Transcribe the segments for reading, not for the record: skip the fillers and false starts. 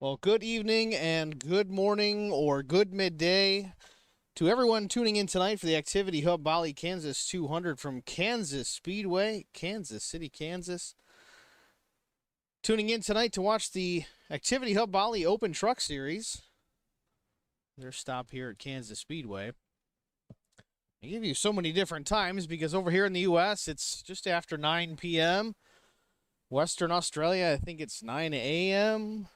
Well, good evening and good morning or good midday to everyone tuning in tonight for the Activity Hub Bali Kansas 200 from Kansas Speedway, Kansas City, Kansas. Tuning in tonight to watch the Activity Hub Bali Open Truck Series. Their stop here at Kansas Speedway. I give you so many different times because over here in the U.S. it's just after 9 p.m. Western Australia, I think it's 9 a.m.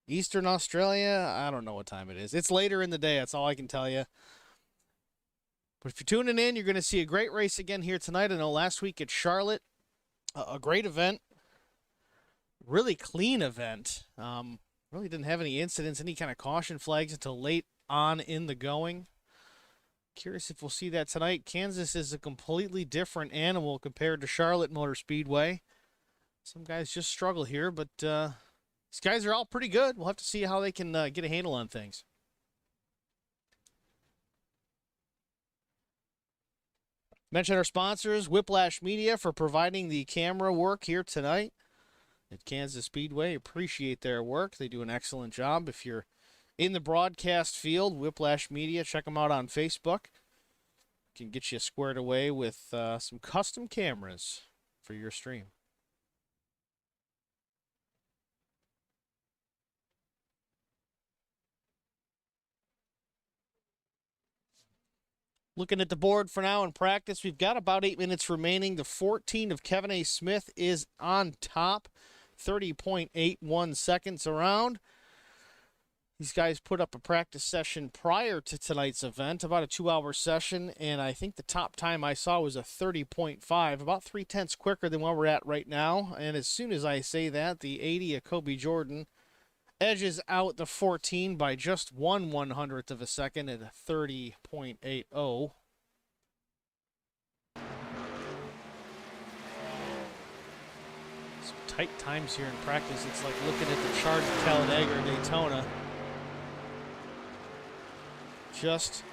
Eastern Australia, I don't know what time it is. It's later in the day, that's all I can tell you. But if you're tuning in, you're going to see a great race again here tonight. I know last week at Charlotte, a great event. Really clean event. Really didn't have any incidents, any kind of caution flags until late on in the going. Curious if we'll see that tonight. Kansas is a completely different animal compared to Charlotte Motor Speedway. Some guys just struggle here, but these guys are all pretty good. We'll have to see how they can get a handle on things. Mention our sponsors, Whiplash Media, for providing the camera work here tonight at Kansas Speedway. Appreciate their work. They do an excellent job. If you're in the broadcast field, Whiplash Media, check them out on Facebook. Can get you squared away with some custom cameras for your stream. Looking at the board for now in practice, we've got about 8 minutes remaining. The 14 of Kevin A. Smith is on top, 30.81 seconds around. These guys put up a practice session prior to tonight's event, about a 2-hour session, and I think the top time I saw was a 30.5, about 3/10 quicker than where we're at right now. And as soon as I say that, the 80 of Kobe Jordan edges out the 14 by just 1/100th of a second at a 30.80. Some tight times here in practice. It's like looking at the chart at Talladega or Daytona. Just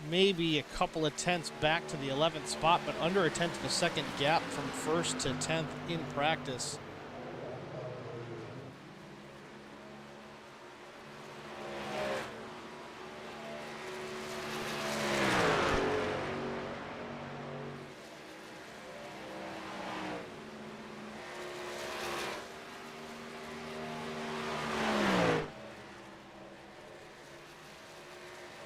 maybe a couple of tenths back to the 11th spot, but under a tenth of a second gap from first to 10th in practice.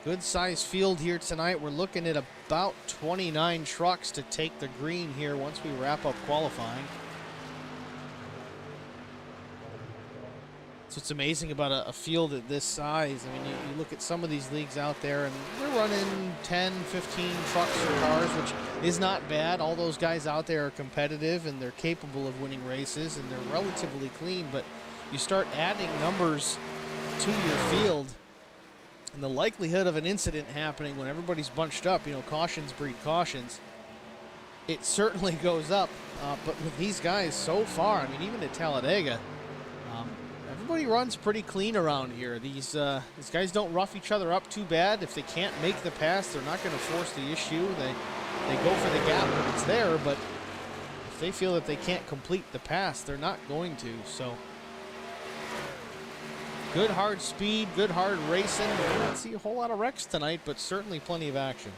Good size field here tonight. We're looking at about 29 trucks to take the green here once we wrap up qualifying. That's what's amazing about a field at this size. I mean, you look at some of these leagues out there and they're running 10, 15 trucks or cars, which is not bad. All those guys out there are competitive and they're capable of winning races and they're relatively clean, but you start adding numbers to your field and the likelihood of an incident happening when everybody's bunched up, cautions breed cautions, it certainly goes up. But with these guys so far, I mean, even at Talladega, everybody runs pretty clean around here. These guys don't rough each other up too bad. If they can't make the pass, they're not going to force the issue. They go for the gap when it's there, but if they feel that they can't complete the pass, they're not going to. So good hard speed, good hard racing. We don't see a whole lot of wrecks tonight, but certainly plenty of action.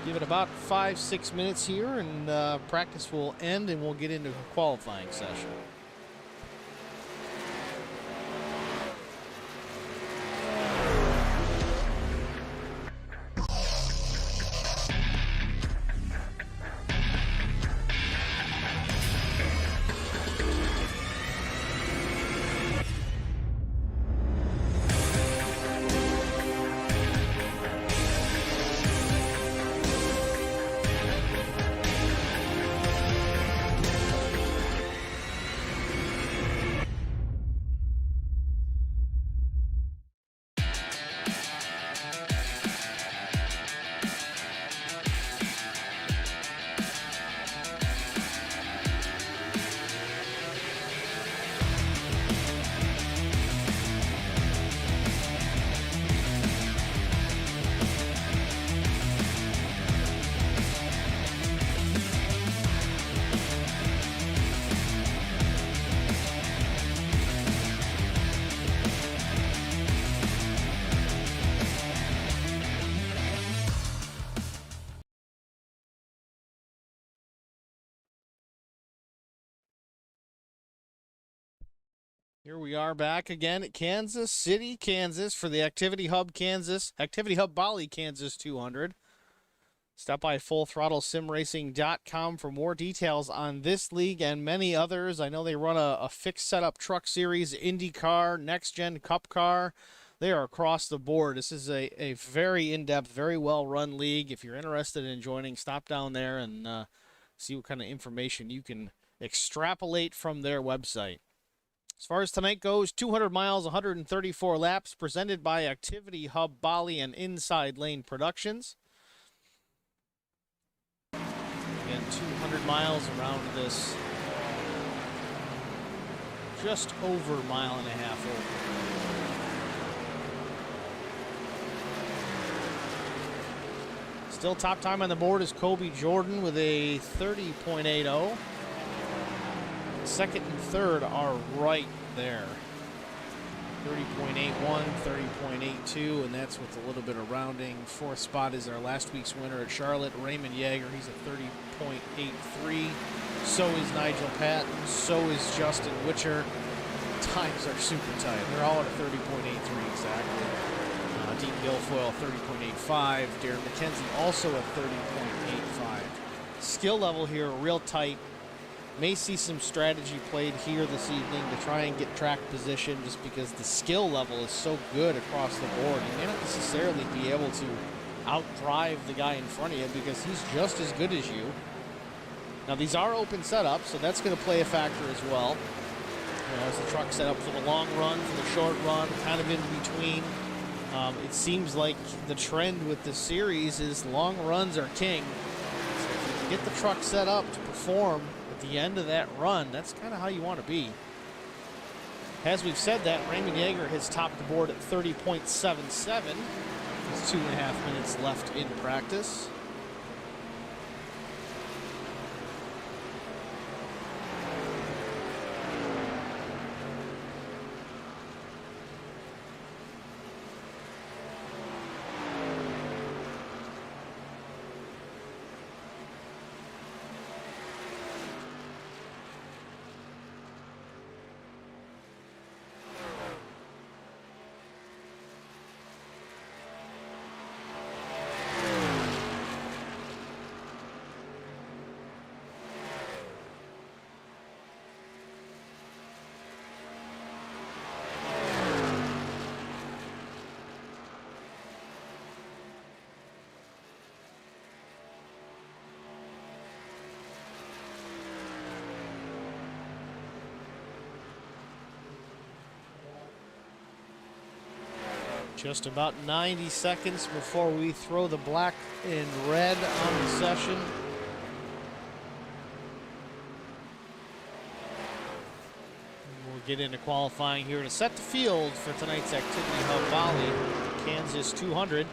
Give it about 5-6 minutes here, and practice will end, and we'll get into a qualifying session. Here we are back again at Kansas City, Kansas for the Activity Hub Bali, Kansas 200. Stop by FullThrottleSimRacing.com for more details on this league and many others. I know they run a fixed setup truck series, IndyCar, Next Gen Cup Car. They are across the board. This is a very in-depth, very well-run league. If you're interested in joining, stop down there and see what kind of information you can extrapolate from their website. As far as tonight goes, 200 miles, 134 laps, presented by Activity Hub Bali and Inside Lane Productions. Again, 200 miles around this just over a mile and a half over. Still top time on the board is Kobe Jordan with a 30.80. Second and third are right there. 30.81, 30.82, and that's with a little bit of rounding. Fourth spot is our last week's winner at Charlotte, Raymond Yeager. He's at 30.83. So is Nigel Patton. So is Justin Witcher. Times are super tight. They're all at 30.83 exactly. Dean Guilfoyle, 30.85. Darren McKenzie also at 30.85. Skill level here, real tight. May see some strategy played here this evening to try and get track position just because the skill level is so good across the board. You may not necessarily be able to outdrive the guy in front of you because he's just as good as you. Now, these are open setups, so that's going to play a factor as well. You know, as the truck set up for the long run, for the short run, kind of in between. It seems like the trend with the series is long runs are king. So if you can get the truck set up to perform the end of that run, that's kind of how you want to be. As we've said that, Raymond Yeager has topped the board at 30.77. There's 2.5 minutes left in practice. Just about 90 seconds before we throw the black and red on the session. We'll get into qualifying here to set the field for tonight's Activity Hub Bali, Kansas 200.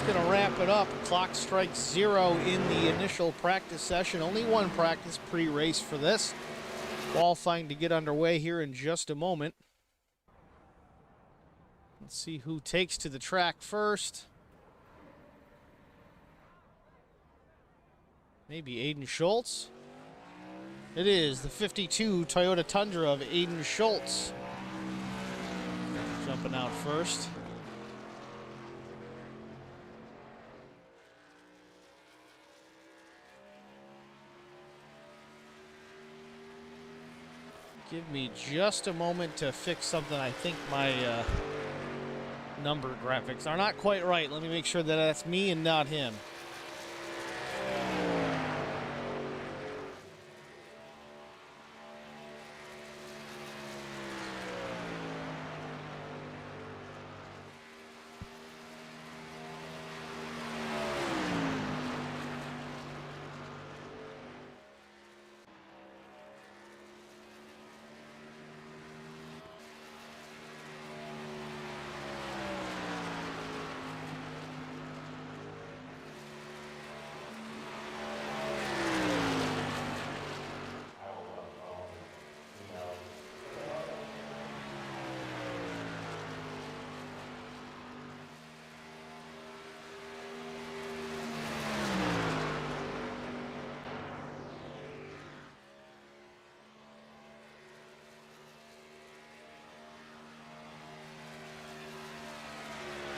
Going to wrap it up. Clock strikes 0 in the initial practice session. Only one practice pre-race for this. Qualifying to get underway here in just a moment. Let's see who takes to the track first. Maybe Aiden Schultz. It is the 52 Toyota Tundra of Aiden Schultz. Jumping out first. Give me just a moment to fix something. I think my number graphics are not quite right. Let me make sure that that's me and not him.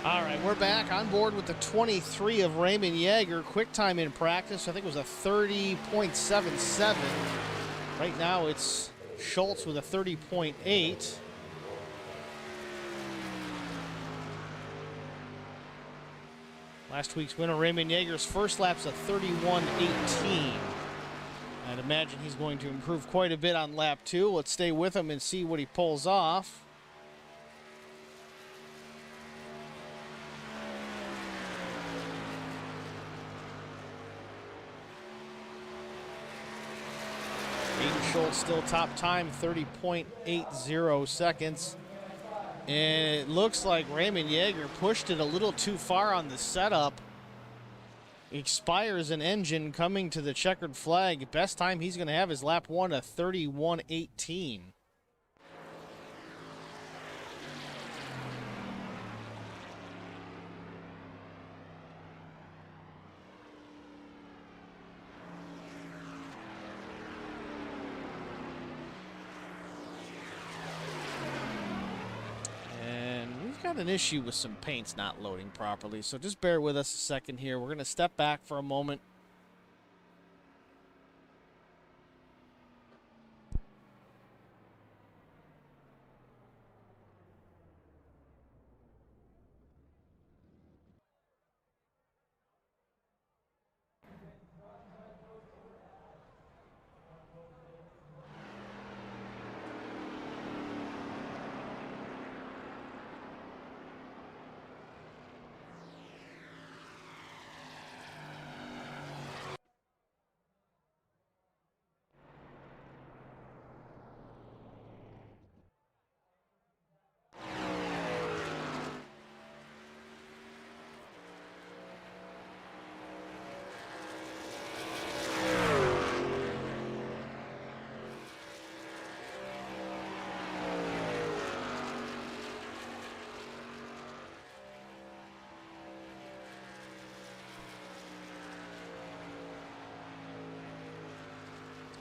All right, we're back on board with the 23 of Raymond Yeager. Quick time in practice, I think it was a 30.77. Right now it's Schultz with a 30.8. Last week's winner, Raymond Yeager's first lap's a 31.18. I'd imagine he's going to improve quite a bit on lap 2. Let's stay with him and see what he pulls off. Aiden Schultz still top time, 30.80 seconds. And it looks like Raymond Yeager pushed it a little too far on the setup. Expires an engine coming to the checkered flag. Best time he's going to have is lap 1, a 31.18. Got an issue with some paints not loading properly, so just bear with us a second here. We're going to step back for a moment.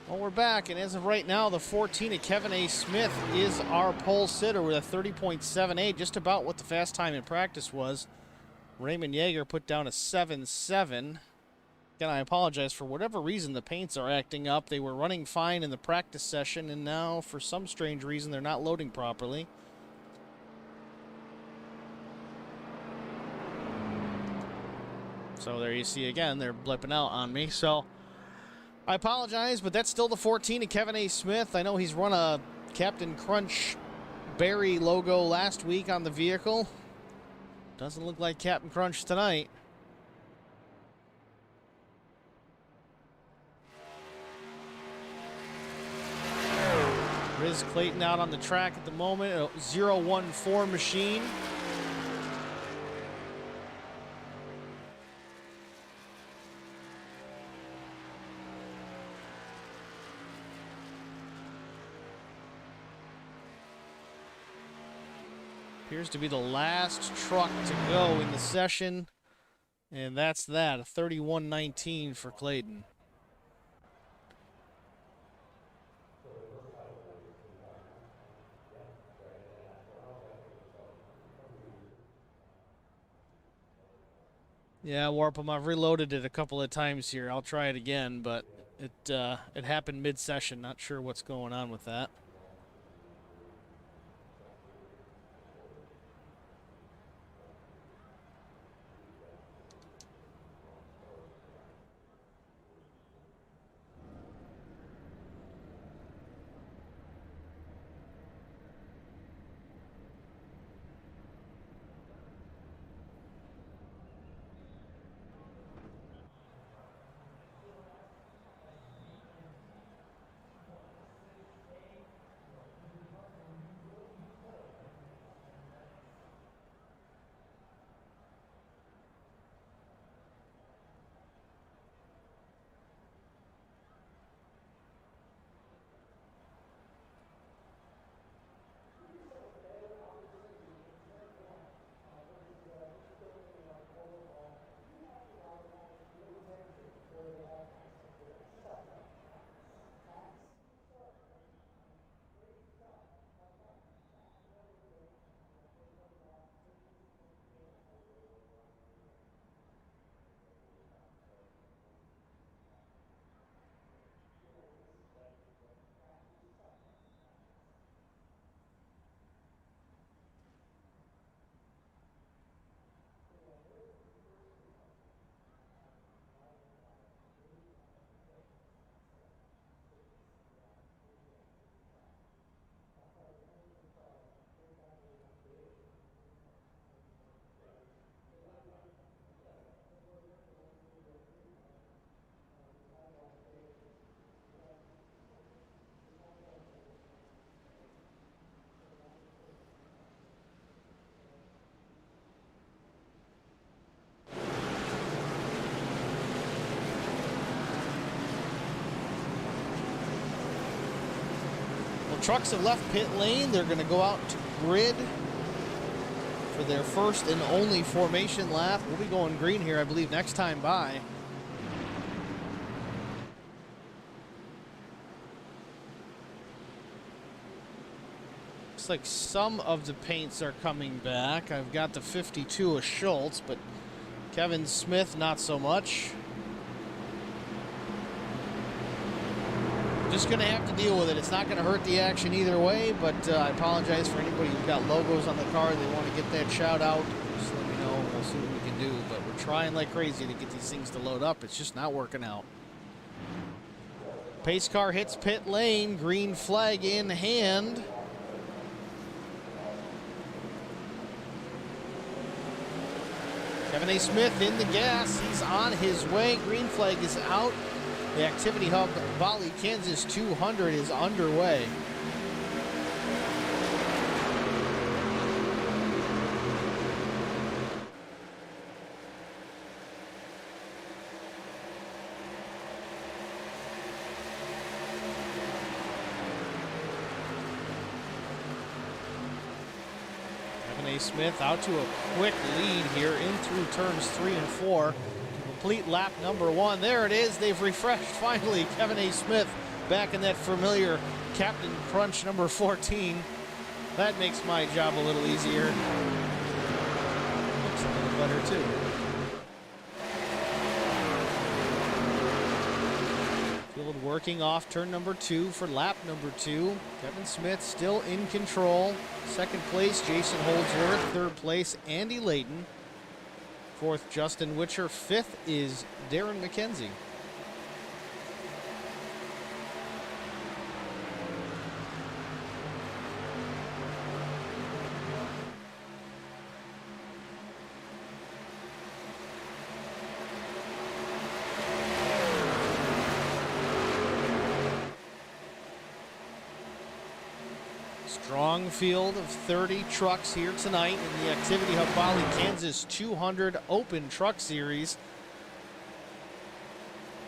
Well, we're back, and as of right now, the 14 of Kevin A. Smith is our pole sitter with a 30.78, just about what the fast time in practice was. Raymond Yeager put down a 7.7. Again, I apologize. For whatever reason, the paints are acting up. They were running fine in the practice session, and now, for some strange reason, they're not loading properly. So there you see again, they're blipping out on me. So I apologize, but that's still the 14 of Kevin A. Smith. I know he's run a Captain Crunch Berry logo last week on the vehicle. Doesn't look like Captain Crunch tonight. Riz Clayton out on the track at the moment, a 014 machine. Appears to be the last truck to go in the session. And that's that, a 31.19 for Clayton. Yeah, Warp 'em. I've reloaded it a couple of times here. I'll try it again, but it happened mid-session. Not sure what's going on with that. Well, trucks have left pit lane. They're going to go out to grid for their first and only formation lap. We'll be going green here, I believe, next time by. Looks like some of the paints are coming back. I've got the 52 of Schultz, but Kevin Smith, not so much. Just going to have to deal with it. It's not going to hurt the action either way, but I apologize for anybody who's got logos on the car. They want to get that shout out. Just let me know. We'll see what we can do. But we're trying like crazy to get these things to load up. It's just not working out. Pace car hits pit lane. Green flag in hand. Kevin A. Smith in the gas. He's on his way. Green flag is out. The Activity Hub Volley Kansas 200 is underway. Kevin A. Smith out to a quick lead here in through turns 3 and 4. Complete lap number 1. There it is. They've refreshed finally. Kevin A. Smith back in that familiar Captain Crunch number 14. That makes my job a little easier. Looks a little better too. Field working off turn number 2 for lap number 2. Kevin Smith still in control. Second place, Jason Holdsworth. Third place, Andy Layton. Fourth, Justin Witcher. Fifth is Darren McKenzie. Strong field of 30 trucks here tonight in the Activity Hub Volley Kansas 200 Open Truck Series.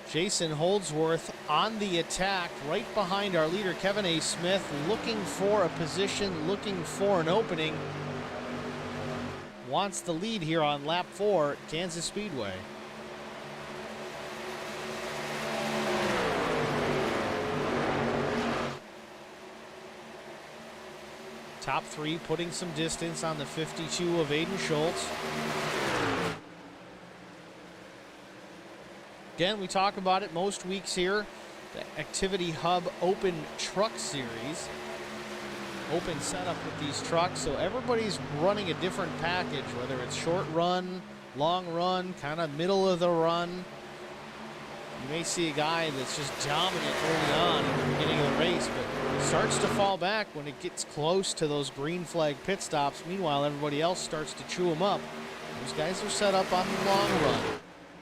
Jason Holdsworth on the attack right behind our leader Kevin A. Smith, looking for a position, looking for an opening. Wants the lead here on lap 4 at Kansas Speedway. Top 3 putting some distance on the 52 of Aiden Schultz. Again, we talk about it most weeks here. The Activity Hub Open Truck Series. Open setup with these trucks, so everybody's running a different package, whether it's short run, long run, kind of middle of the run. You may see a guy that's just dominant early on in the beginning of the race, but starts to fall back when it gets close to those green flag pit stops. Meanwhile, everybody else starts to chew them up. Those guys are set up on the long run.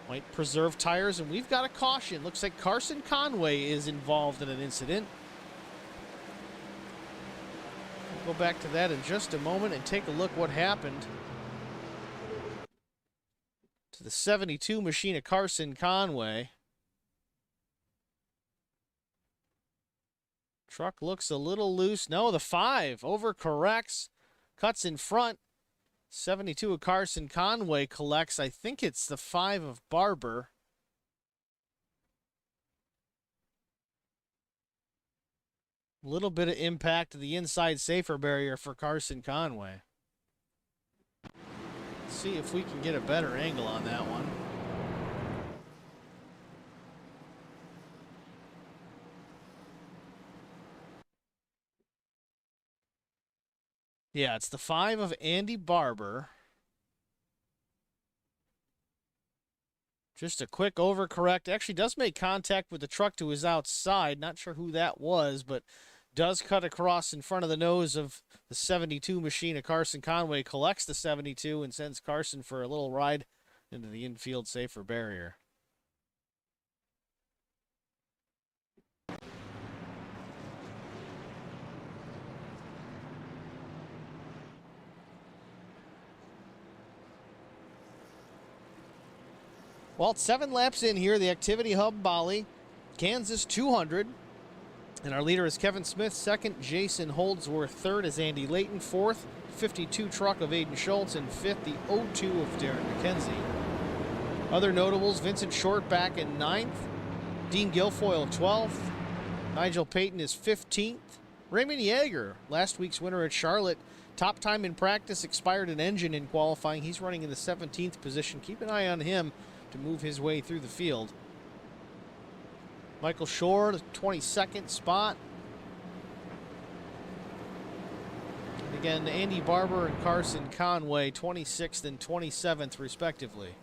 Might preserve tires, and we've got a caution. Looks like Carson Conway is involved in an incident. We'll go back to that in just a moment and take a look what happened to the 72 machine of Carson Conway. Truck looks a little loose. No, the 5 overcorrects, cuts in front. 72 of Carson Conway collects. I think it's the 5 of Barber. A little bit of impact to the inside safer barrier for Carson Conway. Let's see if we can get a better angle on that one. Yeah, it's the 5 of Andy Barber. Just a quick overcorrect. Actually does make contact with the truck to his outside. Not sure who that was, but does cut across in front of the nose of the 72 machine of Carson Conway. Collects the 72 and sends Carson for a little ride into the infield safer barrier. Well, it's 7 laps in here, the Activity Hub Bali, Kansas 200. And our leader is Kevin Smith, second. Jason Holdsworth, third, is Andy Layton, fourth. 52 truck of Aiden Schultz, and fifth, the 02 of Darren McKenzie. Other notables, Vincent Short back in 9th. Dean Guilfoyle, 12th. Nigel Payton is 15th. Raymond Yeager, last week's winner at Charlotte. Top time in practice, expired an engine in qualifying. He's running in the 17th position. Keep an eye on him to move his way through the field. Michael Shore, the 22nd spot. And again, Andy Barber and Carson Conway, 26th and 27th, respectively.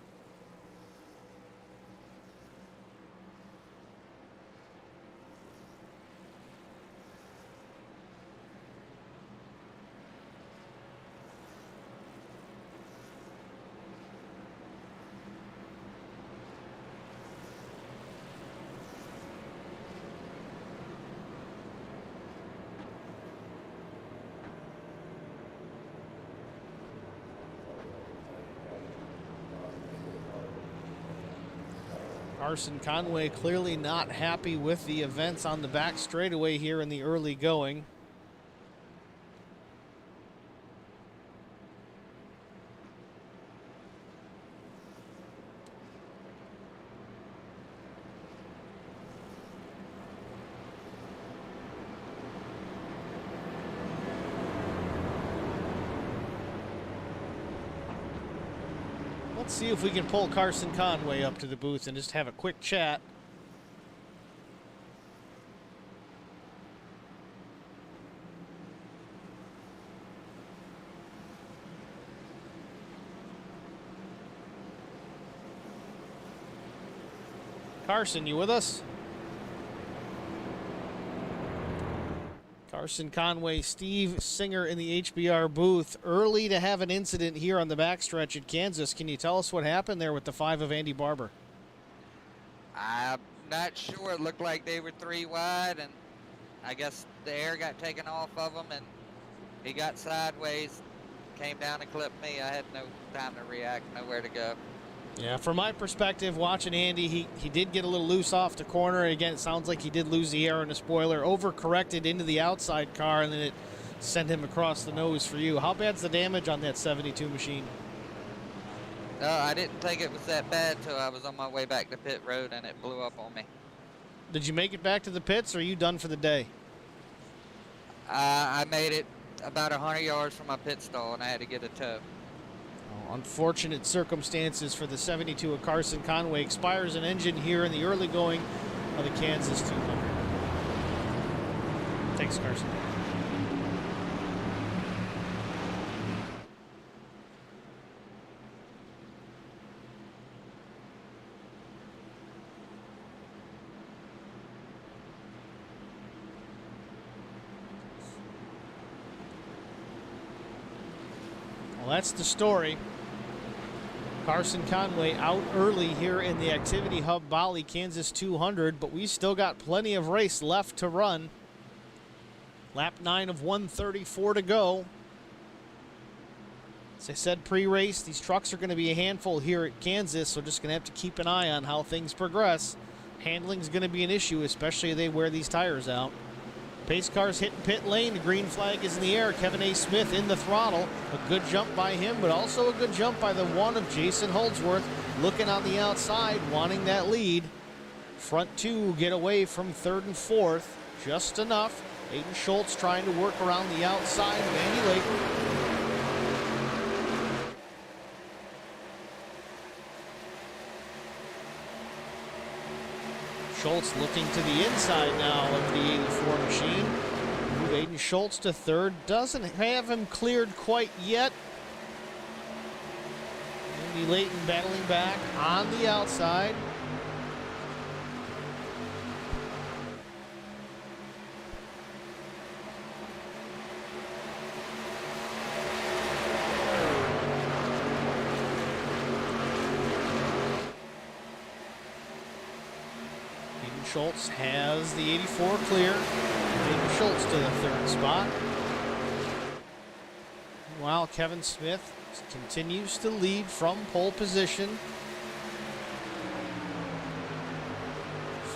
Carson Conway clearly not happy with the events on the back straightaway here in the early going. Let's see if we can pull Carson Conway up to the booth and just have a quick chat. Carson, you with us? Carson Conway, Steve Singer in the HBR booth. Early to have an incident here on the backstretch at Kansas. Can you tell us what happened there with the 5 of Andy Barber? I'm not sure. It looked like they were 3 wide, and I guess the air got taken off of him, and he got sideways, came down and clipped me. I had no time to react, nowhere to go. Yeah, from my perspective, watching Andy, he did get a little loose off the corner. Again, it sounds like he did lose the air in the spoiler, overcorrected into the outside car, and then it sent him across the nose for you. How bad's the damage on that 72 machine? No, I didn't think it was that bad till I was on my way back to pit road, and it blew up on me. Did you make it back to the pits, or are you done for the day? I made it about 100 yards from my pit stall, and I had to get a tow. Well, unfortunate circumstances for the 72 of Carson Conway. Expires an engine here in the early going of the Kansas 200. Thanks, Carson. Well, that's the story. Carson Conway out early here in the Activity Hub Bali Kansas 200, but we still got plenty of race left to run. Lap 9 of 134 to go. As I said pre-race, these trucks are going to be a handful here at Kansas, so just going to have to keep an eye on how things progress. Handling's going to be an issue, especially if they wear these tires out. Pace car's hitting pit lane. The green flag is in the air. Kevin A. Smith in the throttle. A good jump by him, but also a good jump by the one of Jason Holdsworth. Looking on the outside, wanting that lead. Front two get away from third and fourth. Just enough. Aiden Schultz trying to work around the outside of Andy Layton. Schultz looking to the inside now of the 84 machine. Move Aiden Schultz to third. Doesn't have him cleared quite yet. Andy Layton battling back on the outside. Schultz has the 84 clear. Aiden Schultz to the third spot. Meanwhile, Kevin Smith continues to lead from pole position.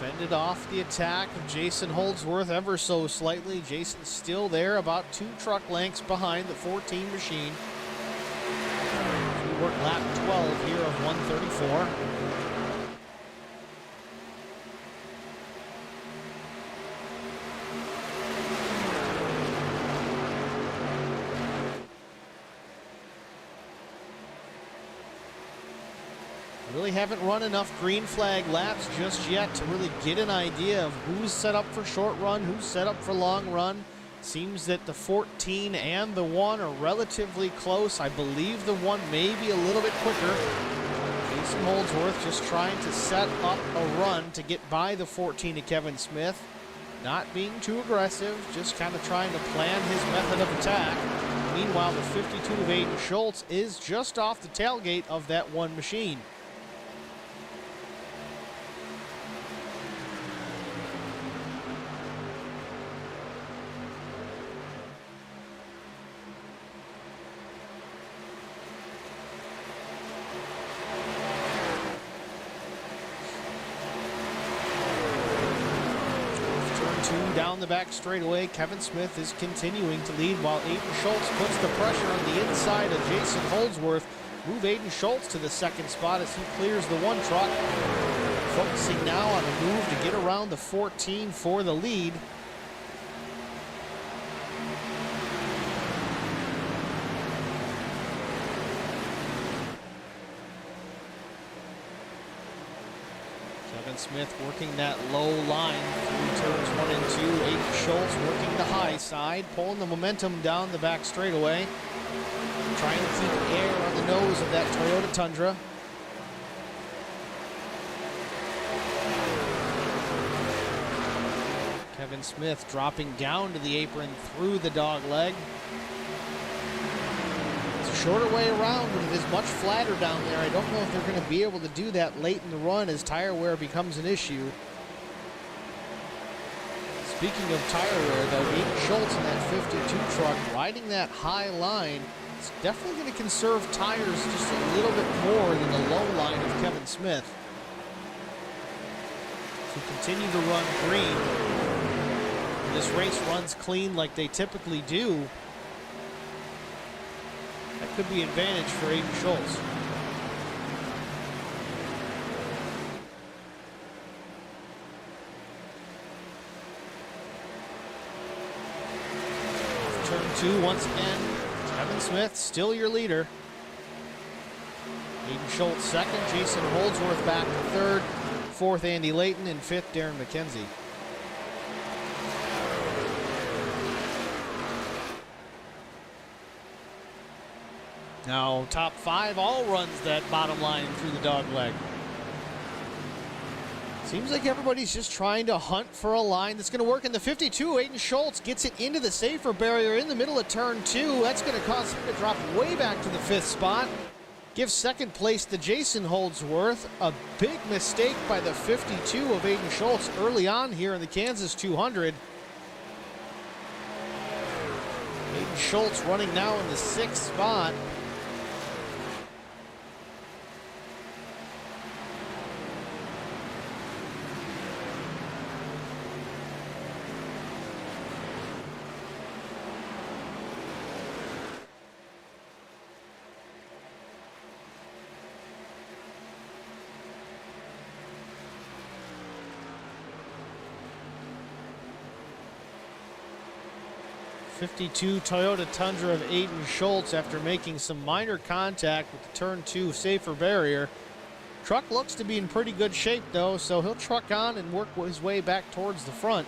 Fended off the attack of Jason Holdsworth ever so slightly. Jason's still there, about 2 truck lengths behind the 14 machine. We work lap 12 here of 134. Really haven't run enough green flag laps just yet to really get an idea of who's set up for short run, who's set up for long run. Seems that the 14 and the 1 are relatively close. I believe the 1 may be a little bit quicker. Jason Holdsworth just trying to set up a run to get by the 14 to Kevin Smith. Not being too aggressive, just kind of trying to plan his method of attack. Meanwhile, the 52 of Aiden Schultz is just off the tailgate of that 1 machine. Down the back straightaway, Kevin Smith is continuing to lead while Aiden Schultz puts the pressure on the inside of Jason Holdsworth. Move Aiden Schultz to the second spot as he clears the 1 truck. Focusing now on a move to get around the 14 for the lead. Kevin Smith working that low line through turns 1 and 2. Aiden Schultz working the high side, pulling the momentum down the back straightaway. Trying to keep air on the nose of that Toyota Tundra. Kevin Smith dropping down to the apron through the dog leg. Shorter way around, but it is much flatter down there. I don't know if they're going to be able to do that late in the run as tire wear becomes an issue. Speaking of tire wear, though, Aiden Schultz in that 52 truck riding that high line is definitely going to conserve tires just a little bit more than the low line of Kevin Smith. To continue to run green, this race runs clean like they typically do. That could be an advantage for Aiden Schultz. Turn 2 once again. Kevin Smith still your leader. Aiden Schultz second, Jason Holdsworth back to third, fourth Andy Layton, and fifth Darren McKenzie. Now top five all runs that bottom line through the dog leg. Seems like everybody's just trying to hunt for a line that's going to work in the 52. Aiden Schultz gets it into the safer barrier in the middle of turn two. That's going to cause him to drop way back to the fifth spot. Gives second place to Jason Holdsworth. A big mistake by the 52 of Aiden Schultz early on here in the Kansas 200. Aiden Schultz running now in the sixth spot. '52 Toyota Tundra of Aiden Schultz after making some minor contact with the turn two safer barrier. Truck looks to be in pretty good shape though, so he'll truck on and work his way back towards the front.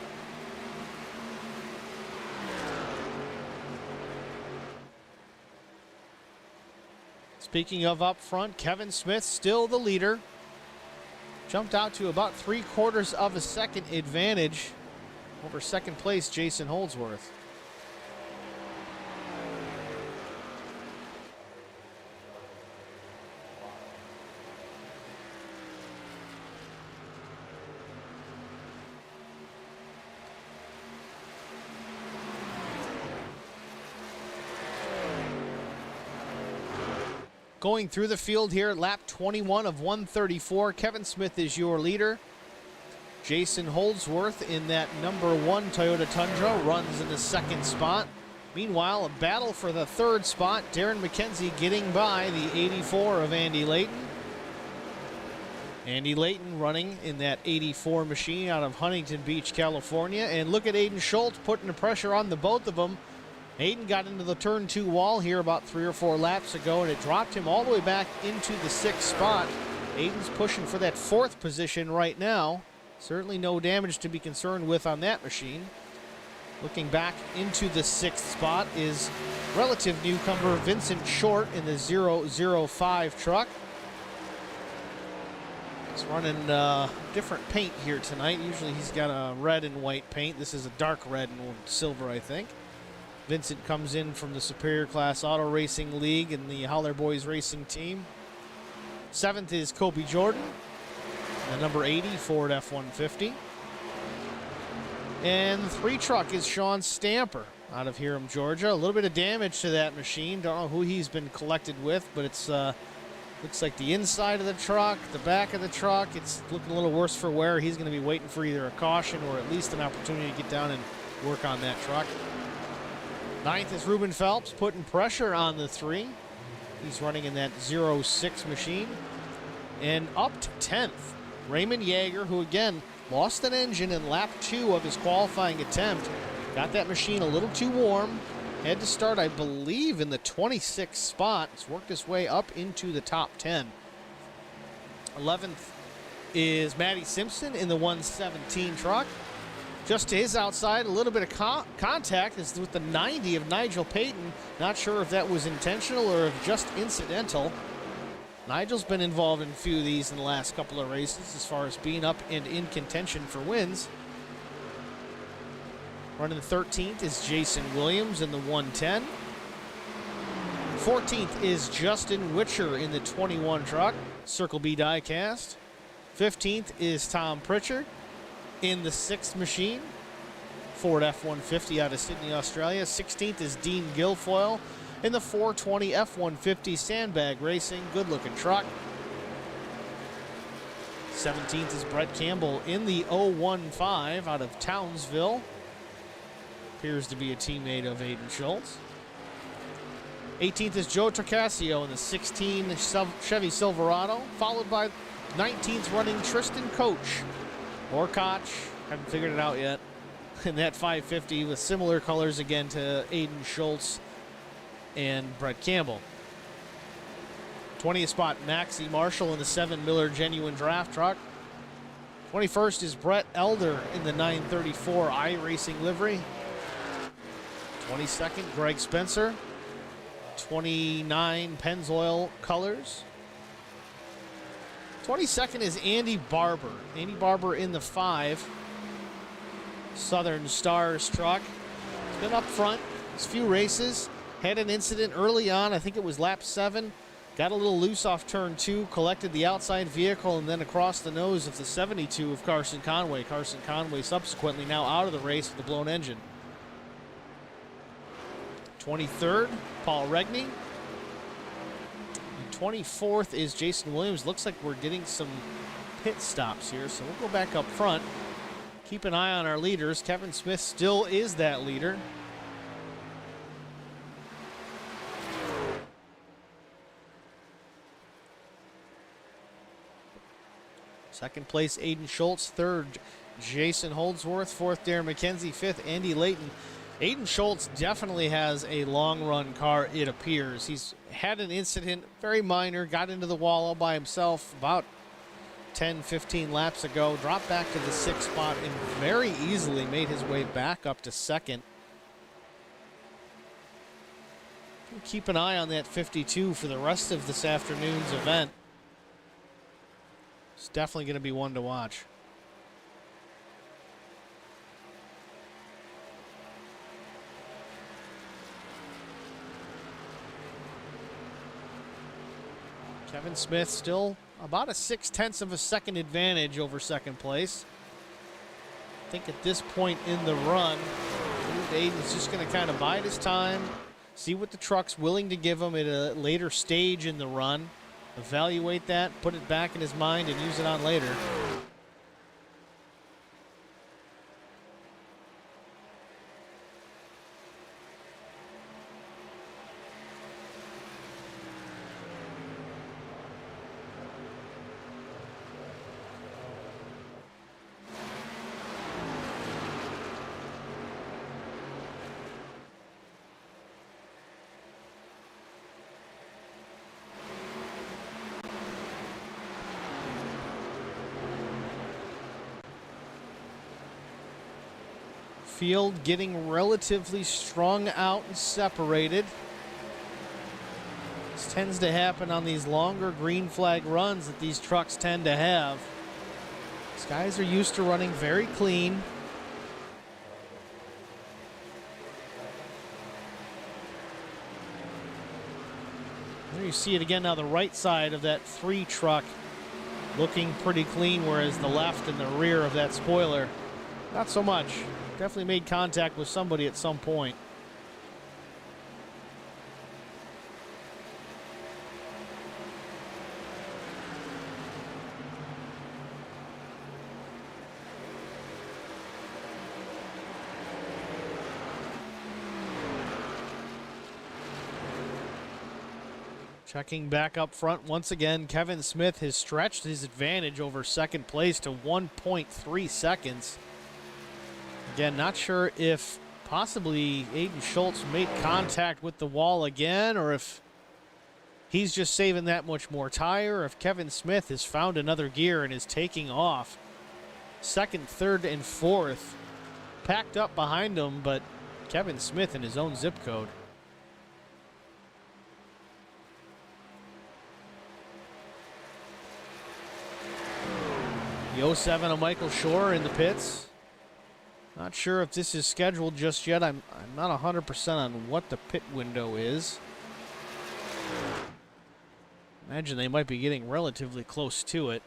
Speaking of up front, Kevin Smith still the leader. Jumped out to about 3/4 of a second advantage over second place Jason Holdsworth. Going through the field here, lap 21 of 134. Kevin Smith is your leader. Jason Holdsworth in that number one Toyota Tundra runs in the second spot. Meanwhile, a battle for the third spot. Darren McKenzie getting by the 84 of Andy Layton. Andy Layton running in that 84 machine out of Huntington Beach, California. And look at Aiden Schultz putting the pressure on the both of them. Aiden got into the turn two wall here about 3 or 4 laps ago, and it dropped him all the way back into the sixth spot. Aiden's pushing for that fourth position right now. Certainly no damage to be concerned with on that machine. Looking back into the sixth spot is relative newcomer Vincent Short in the 005 truck. He's running different paint here tonight. Usually he's got a red and white paint. This is a dark red and silver, I think. Vincent comes in from the Superior Class Auto Racing League and the Holler Boys Racing Team. Seventh is Kobe Jordan, the number 80 Ford F-150. And the 3 truck is Sean Stamper out of Hiram, Georgia. A little bit of damage to that machine. Don't know who he's been collected with, but it's looks like the inside of the truck, the back of the truck. It's looking a little worse for wear. He's going to be waiting for either a caution or at least an opportunity to get down and work on that truck. Ninth is Ruben Phelps, putting pressure on the 3. He's running in that 06 machine. And up to 10th, Raymond Yeager, who again lost an engine in lap 2 of his qualifying attempt. Got that machine a little too warm. Had to start, I believe, in the 26th spot. It's worked his way up into the top 10. 11th is Maddie Simpson in the 117 truck. Just to his outside, a little bit of contact is with the 90 of Nigel Payton. Not sure if that was intentional or if just incidental. Nigel's been involved in a few of these in the last couple of races as far as being up and in contention for wins. Running 13th is Jason Williams in the 110. 14th is Justin Witcher in the 21 truck, Circle B diecast. 15th is Tom Pritchard in the 6th machine, Ford F-150 out of Sydney, Australia. 16th is Dean Guilfoyle in the 420 F-150 Sandbag Racing, good-looking truck. 17th is Brett Campbell in the 015 out of Townsville. Appears to be a teammate of Aiden Schultz. 18th is Joe Tracasio in the 16 Chevy Silverado, followed by 19th running Tristan Koch. Or Koch, haven't figured it out yet. In that 550 with similar colors again to Aiden Schultz and Brett Campbell. 20th spot, Maxie Marshall in the 7 Miller Genuine Draft Truck. 21st is Brett Elder in the 934 iRacing livery. 22nd, Greg Spencer. 29 Pennzoil colors. 22nd is Andy Barber. Andy Barber in the 5 Southern Stars truck. He's been up front. His few races. Had an incident early on. I think it was lap 7. Got a little loose off turn 2. Collected the outside vehicle and then across the nose of the 72 of Carson Conway. Carson Conway subsequently now out of the race with a blown engine. 23rd, Paul Regney. And 24th is Jason Williams. Looks like we're getting some pit stops here, so we'll go back up front. Keep an eye on our leaders. Kevin Smith still is that leader. Second place, Aiden Schultz. Third, Jason Holdsworth. Fourth, Darren McKenzie. Fifth, Andy Layton. Aiden Schultz definitely has a long-run car, it appears. He's had an incident, very minor, got into the wall all by himself about 10, 15 laps ago, dropped back to the 6th spot and very easily made his way back up to 2nd. Keep an eye on that 52 for the rest of this afternoon's event. It's definitely going to be one to watch. Kevin Smith still about a 0.6 of a second advantage over second place. I think at this point in the run, Aiden's just going to kind of bide his time, see what the truck's willing to give him at a later stage in the run, evaluate that, put it back in his mind, and use it on later. Field getting relatively strung out and separated. This tends to happen on these longer green flag runs that these trucks tend to have. These guys are used to running very clean. There you see it again now, the right side of that 3 truck looking pretty clean, whereas the left and the rear of that spoiler, not so much. Definitely made contact with somebody at some point. Checking back up front once again, Kevin Smith has stretched his advantage over second place to 1.3 seconds. Again, not sure if possibly Aiden Schultz made contact with the wall again, or if he's just saving that much more tire, or if Kevin Smith has found another gear and is taking off. Second, third, and fourth packed up behind him, but Kevin Smith in his own zip code. The 07 of Michael Shore in the pits. Not sure if this is scheduled just yet. I'm not 100% on what the pit window is. Imagine they might be getting relatively close to it.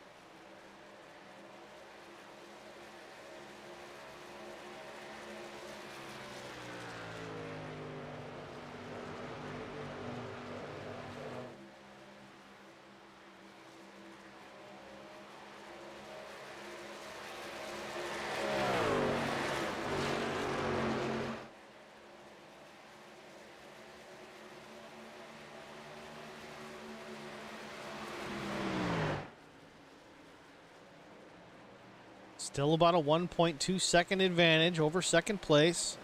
Still about a 1.2 second advantage over second place.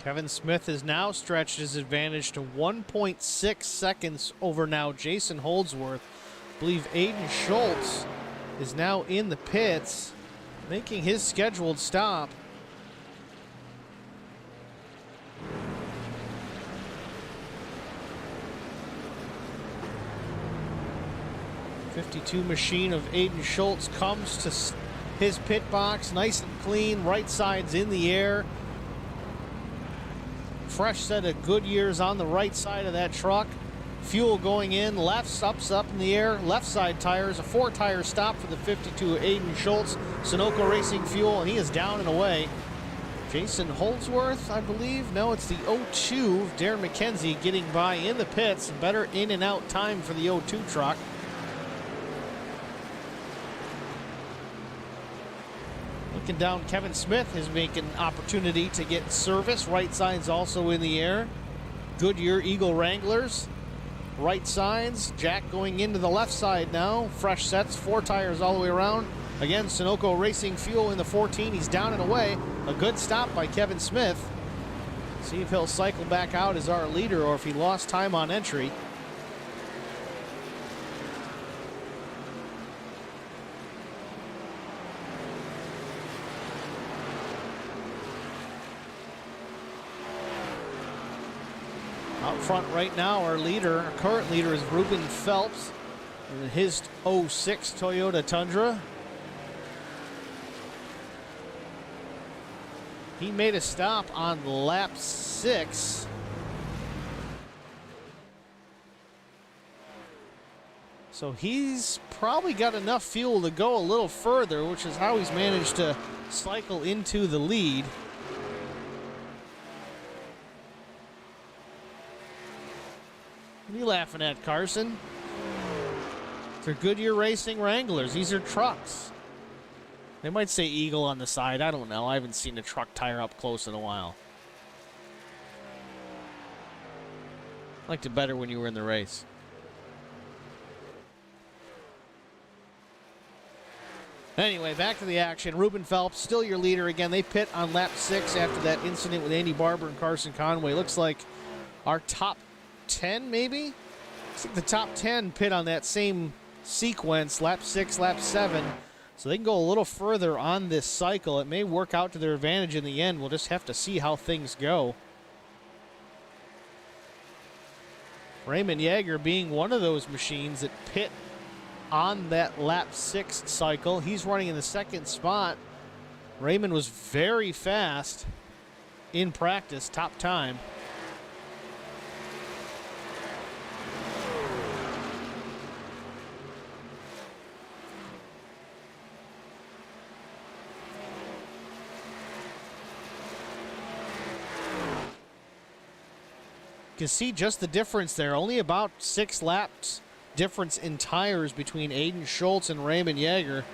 Kevin Smith has now stretched his advantage to 1.6 seconds over now Jason Holdsworth. I believe Aiden Schultz is now in the pits, making his scheduled stop. '52 machine of Aiden Schultz comes to his pit box, nice and clean, right side's in the air. Fresh set of Goodyears on the right side of that truck. Fuel going in, left, up in the air, left side tires, a 4-tire stop for the 52 Aiden Schultz. Sunoco Racing Fuel, and he is down and away. Jason Holdsworth, I believe. No, it's the 02, Darren McKenzie getting by in the pits. Better in and out time for the 02 truck. Looking down, Kevin Smith is making opportunity to get service. Right side's also in the air. Goodyear Eagle Wranglers. Right sides. Jack going into the left side now. Fresh sets, 4 tires all the way around. Again, Sunoco Racing Fuel in the 14. He's down and away. A good stop by Kevin Smith. See if he'll cycle back out as our leader or if he lost time on entry. Out front right now, our current leader is Ruben Phelps in his 06 Toyota Tundra. He made a stop on lap 6. So he's probably got enough fuel to go a little further, which is how he's managed to cycle into the lead. What are you laughing at, Carson? They're Goodyear Racing Wranglers. These are trucks. They might say Eagle on the side. I don't know. I haven't seen a truck tire up close in a while. Liked it better when you were in the race. Anyway, back to the action. Ruben Phelps, still your leader again. They pit on lap 6 after that incident with Andy Barber and Carson Conway. Looks like our top 10, maybe? I think the top 10 pit on that same sequence, lap 6, lap 7. So they can go a little further on this cycle. It may work out to their advantage in the end. We'll just have to see how things go. Raymond Yeager being one of those machines that pit on that lap 6 cycle. He's running in the 2nd spot. Raymond was very fast in practice, top time. You can see just the difference there. Only about 6 laps difference in tires between Aiden Schultz and Raymond Yeager.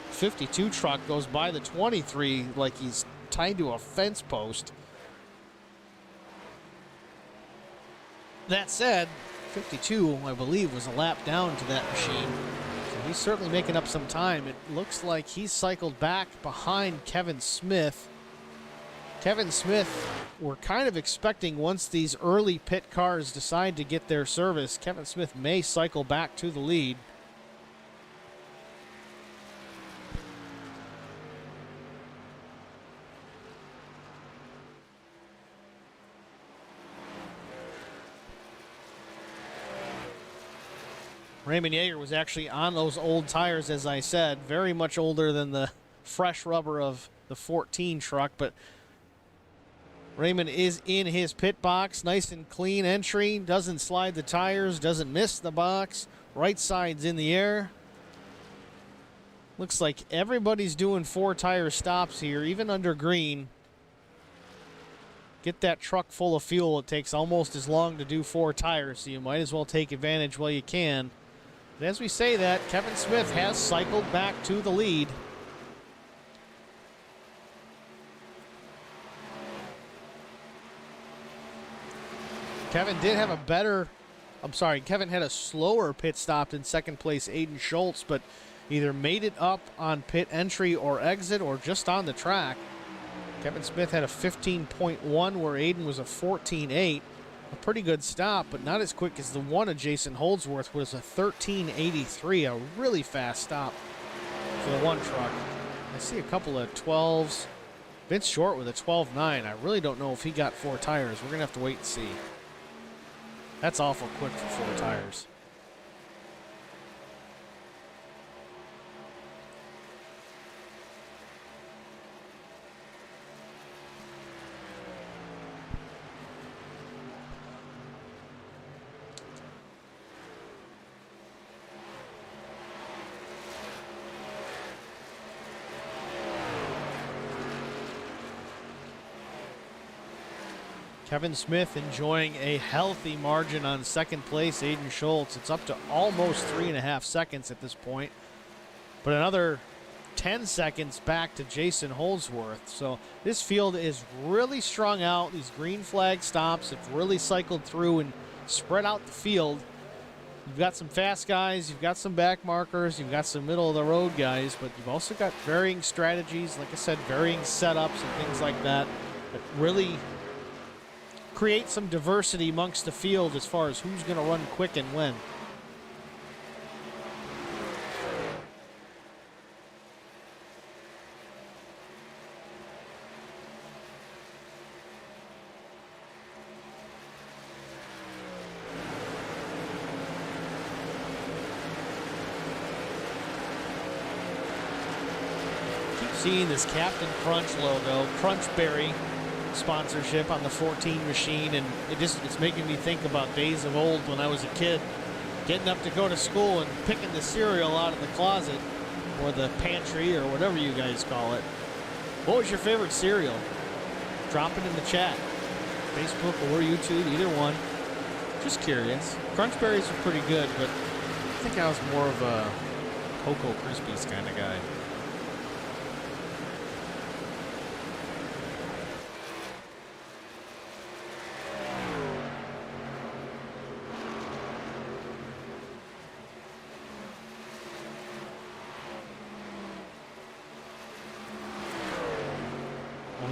52 truck goes by the 23 like he's tied to a fence post. That said, 52, I believe, was a lap down to that machine. So he's certainly making up some time. It looks like he's cycled back behind Kevin Smith. Kevin Smith, we're kind of expecting once these early pit cars decide to get their service, Kevin Smith may cycle back to the lead. Raymond Yeager was actually on those old tires, as I said, very much older than the fresh rubber of the 14 truck, but Raymond is in his pit box. Nice and clean entry. Doesn't slide the tires. Doesn't miss the box. Right side's in the air. Looks like everybody's doing 4-tire stops here, even under green. Get that truck full of fuel. It takes almost as long to do 4 tires, so you might as well take advantage while you can. But as we say that, Kevin Smith has cycled back to the lead. Kevin did have Kevin had a slower pit stop in 2nd place Aiden Schultz, but either made it up on pit entry or exit or just on the track. Kevin Smith had a 15.1 where Aiden was a 14.8. A pretty good stop, but not as quick as the one of Jason Holdsworth was a 13.83, a really fast stop for the one truck. I see a couple of 12s. Vince Short with a 12.9. I really don't know if he got 4 tires. We're going to have to wait and see. That's awful quick for 4 tires. Kevin Smith enjoying a healthy margin on second place. Aiden Schultz, it's up to almost 3.5 seconds at this point. But another 10 seconds back to Jason Holdsworth. So this field is really strung out. These green flag stops have really cycled through and spread out the field. You've got some fast guys, you've got some back markers, you've got some middle of the road guys, but you've also got varying strategies, like I said, varying setups and things like that really create some diversity amongst the field as far as who's going to run quick and when. Keep seeing this Captain Crunch logo, Crunchberry sponsorship on the 14 machine, and it's making me think about days of old when I was a kid, getting up to go to school and picking the cereal out of the closet or the pantry or whatever you guys call it. What was your favorite cereal? Drop it in the chat. Facebook or YouTube, either one. Just curious. Crunch Berries are pretty good, but I think I was more of a Cocoa Krispies kind of guy.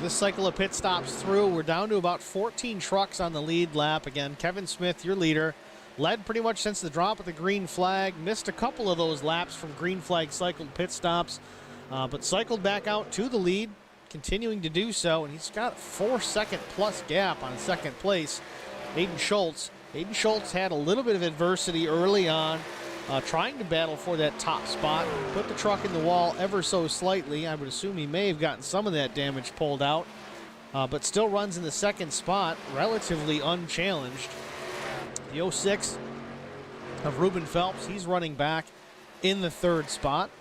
This cycle of pit stops through. We're down to about 14 trucks on the lead lap. Again, Kevin Smith, your leader, led pretty much since the drop of the green flag. Missed a couple of those laps from green flag cycled pit stops, but cycled back out to the lead, continuing to do so. And he's got a 4-second plus gap on second place, Aiden Schultz. Aiden Schultz had a little bit of adversity early on, trying to battle for that top spot. Put the truck in the wall ever so slightly. I would assume he may have gotten some of that damage pulled out, but still runs in the second spot, relatively unchallenged. The 06 of Ruben Phelps, he's running back in the third spot.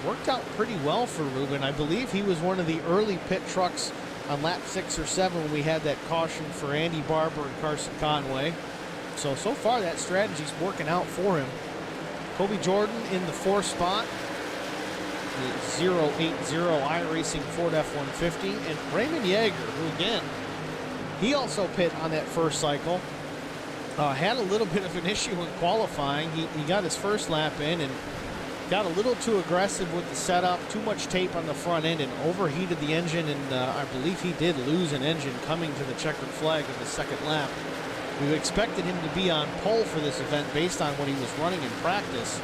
Worked out pretty well for Ruben. I believe he was one of the early pit trucks on lap 6 or 7 when we had that caution for Andy Barber and Carson Conway. So far that strategy's working out for him. Kobe Jordan in the 4th spot. The 080 iRacing Ford F-150. And Raymond Yeager, who again, he also pit on that first cycle. Had a little bit of an issue in qualifying. He got his first lap in and got a little too aggressive with the setup, too much tape on the front end, and overheated the engine, and I believe he did lose an engine coming to the checkered flag in the second lap. We expected him to be on pole for this event based on what he was running in practice,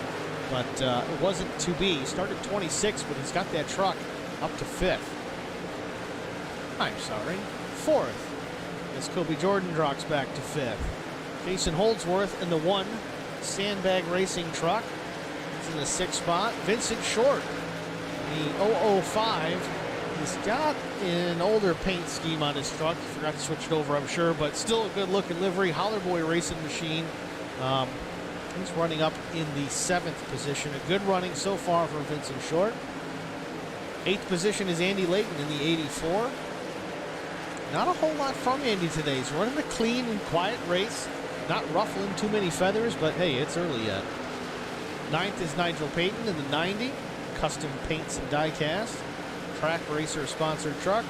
but it wasn't to be. He started 26, but he's got that truck up to 5th. I'm sorry, 4th, as Kobe Jordan drops back to 5th. Jason Holdsworth in the 1 Sandbag Racing truck. In the 6th spot, Vincent Short, the 005. He's got an older paint scheme on his truck. He forgot to switch it over, I'm sure, but still a good-looking livery. Holler Boy Racing Machine. He's running up in the 7th position. A good running so far from Vincent Short. 8th position is Andy Layton in the 84. Not a whole lot from Andy today. He's running a clean and quiet race. Not ruffling too many feathers, but hey, it's early yet. 9th is Nigel Payton in the 90, custom paints and die cast, track racer sponsored truck.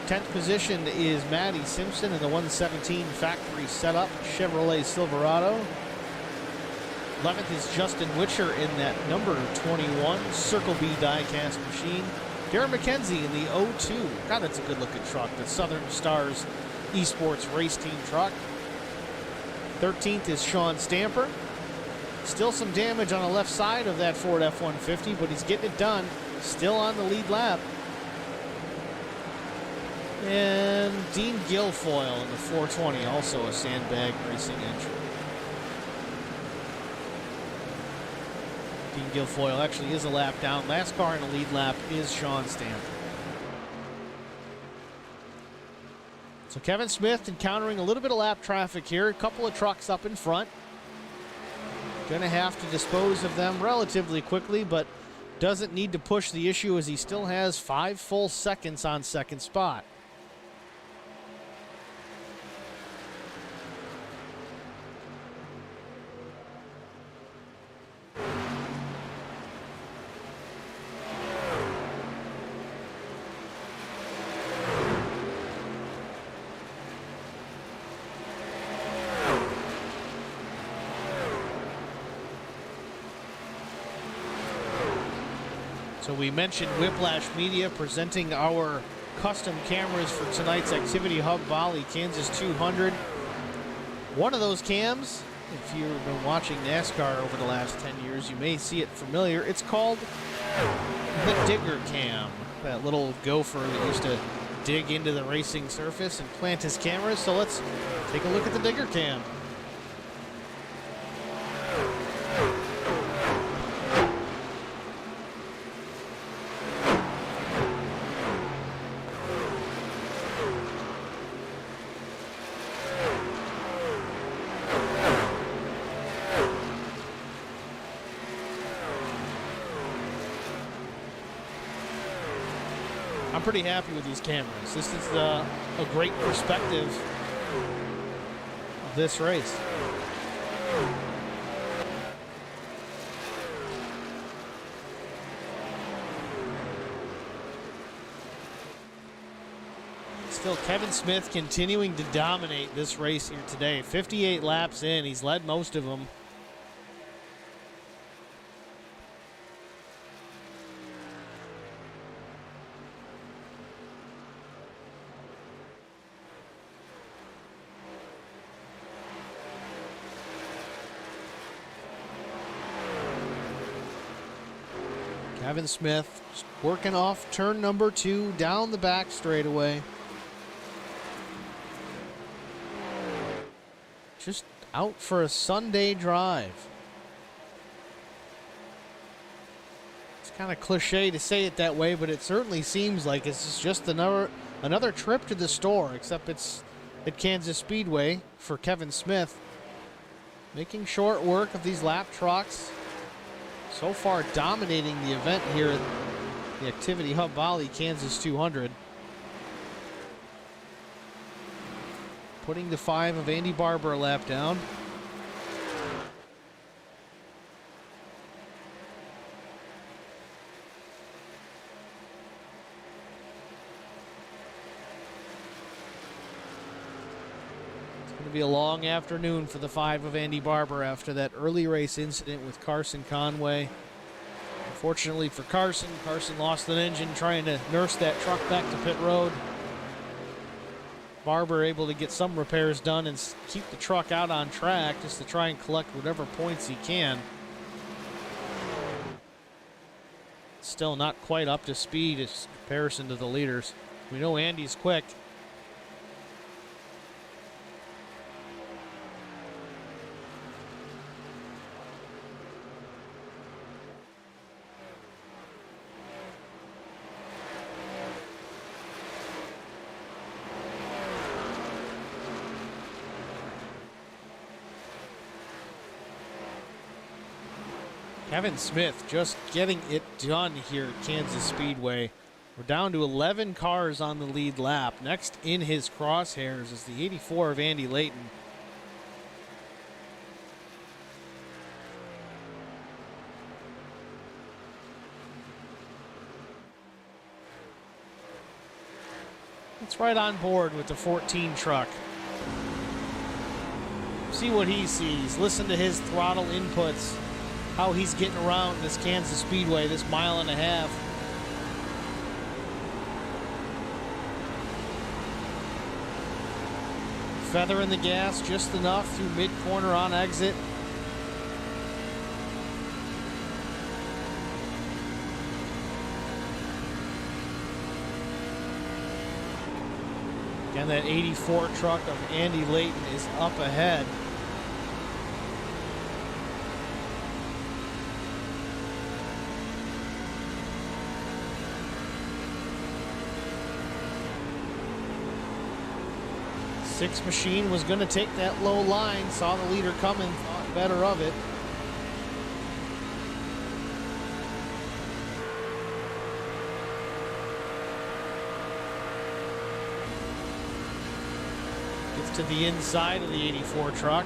10th position is Maddie Simpson in the 117 factory setup Chevrolet Silverado. 11th is Justin Witcher in that number 21 Circle B die-cast machine. Darren McKenzie in the 02. God, that's a good-looking truck. The Southern Stars Esports race team truck. 13th is Sean Stamper. Still some damage on the left side of that Ford F-150, but he's getting it done. Still on the lead lap. And Dean Guilfoyle in the 420, also a Sandbag Racing entry. Dean Guilfoyle actually is a lap down. Last car in the lead lap is Sean Stamper. So Kevin Smith encountering a little bit of lap traffic here. A couple of trucks up in front. Gonna have to dispose of them relatively quickly, but doesn't need to push the issue as he still has 5 full seconds on second spot. So we mentioned Whiplash Media presenting our custom cameras for tonight's Activity Hub Bali Kansas 200. One of those cams, if you've been watching NASCAR over the last 10 years, you may see it familiar. It's called the Digger Cam. That little gopher that used to dig into the racing surface and plant his cameras. So let's take a look at the Digger Cam. I'm pretty happy with these cameras. This is a great perspective of this race. Still Kevin Smith continuing to dominate this race here today. 58 laps in, he's led most of them. Kevin Smith just working off turn number 2 down the back straightaway. Just out for a Sunday drive. It's kind of cliche to say it that way, but it certainly seems like it's just another trip to the store, except it's at Kansas Speedway for Kevin Smith. Making short work of these lap trucks. So far dominating the event here at the Activity Hub Bali Kansas 200. Putting the 5 of Andy Barber a lap down. It's going to be a long afternoon for the 5 of Andy Barber after that early race incident with Carson Conway. Unfortunately for Carson, Carson lost an engine trying to nurse that truck back to pit road. Barber able to get some repairs done and keep the truck out on track just to try and collect whatever points he can. Still not quite up to speed in comparison to the leaders. We know Andy's quick. Kevin Smith just getting it done here at Kansas Speedway. We're down to 11 cars on the lead lap. Next in his crosshairs is the 84 of Andy Layton. It's right on board with the 14 truck. See what he sees. Listen to his throttle inputs. How he's getting around this Kansas Speedway, this 1.5 miles. Feather in the gas just enough through mid-corner on exit. Again, that 84 truck of Andy Layton is up ahead. Six machine was going to take that low line, saw the leader coming, thought better of it. Gets to the inside of the 84 truck.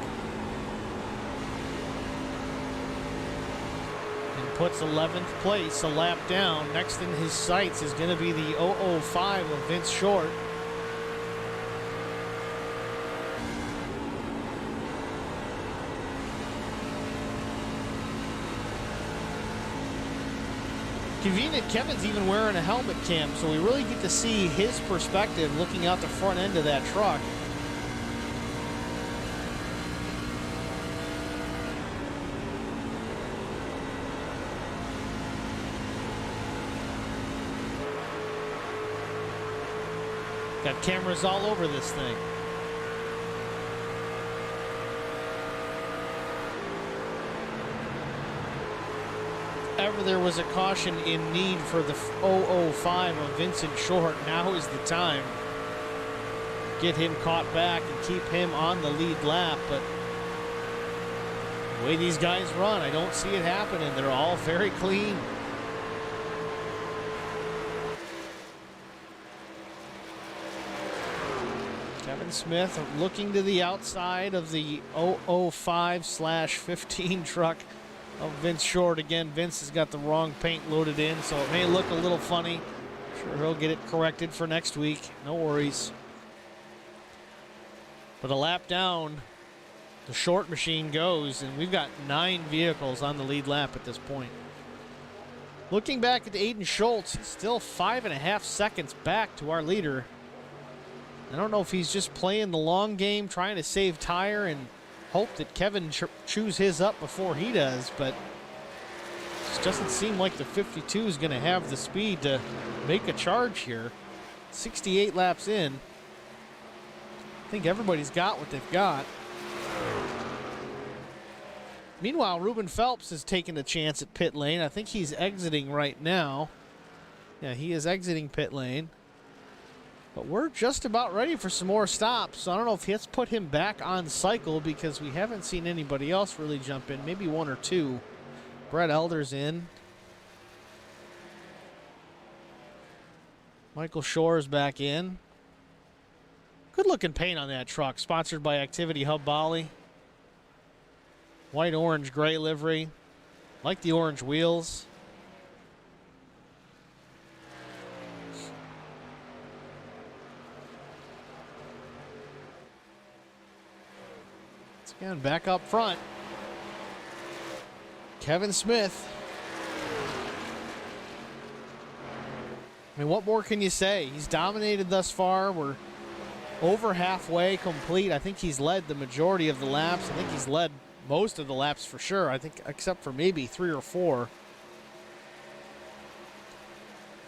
And puts 11th place, a lap down. Next in his sights is going to be the 005 of Vince Short. Convenient, Kevin's even wearing a helmet cam, so we really get to see his perspective looking out the front end of that truck. Got cameras all over this thing. Ever there was a caution in need for the 005 of Vincent Short, now is the time. Get him caught back and keep him on the lead lap, but the way these guys run, I don't see it happening. They're all very clean. Kevin Smith looking to the outside of the 005/15 truck of Vince Short. Again, Vince has got the wrong paint loaded in, so it may look a little funny. Sure, he'll get it corrected for next week. No worries. But a lap down, the Short machine goes, and we've got 9 vehicles on the lead lap at this point. Looking back at Aiden Schultz, he's still 5.5 seconds back to our leader. I don't know if he's just playing the long game, trying to save tire and hope that Kevin chews his up before he does, but it just doesn't seem like the 52 is going to have the speed to make a charge here. 68 laps in. I think everybody's got what they've got. Meanwhile, Ruben Phelps is taking a chance at pit lane. I think he's exiting right now. Yeah, he is exiting pit lane. But we're just about ready for some more stops. So I don't know if let's put him back on cycle because we haven't seen anybody else really jump in. Maybe 1 or 2. Brett Elder's in. Michael Shore's back in. Good looking paint on that truck. Sponsored by Activity Hub Bali. White, orange, gray livery. Like the orange wheels. Again, back up front. Kevin Smith. I mean, what more can you say? He's dominated thus far. We're over halfway complete. I think he's led the majority of the laps. I think he's led most of the laps for sure. I think except for maybe 3 or 4.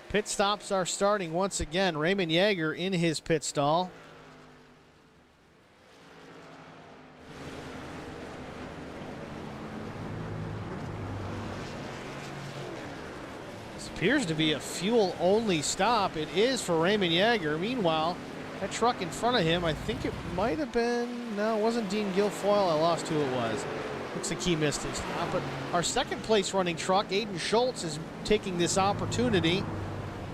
Pit stops are starting once again. Raymond Yeager in his pit stall. Appears to be a fuel-only stop. It is for Raymond Yeager. Meanwhile, that truck in front of him, I think it might have been, no, it wasn't Dean Guilfoyle. I lost who it was. Looks like he missed his stop. But our second place running truck, Aiden Schultz, is taking this opportunity,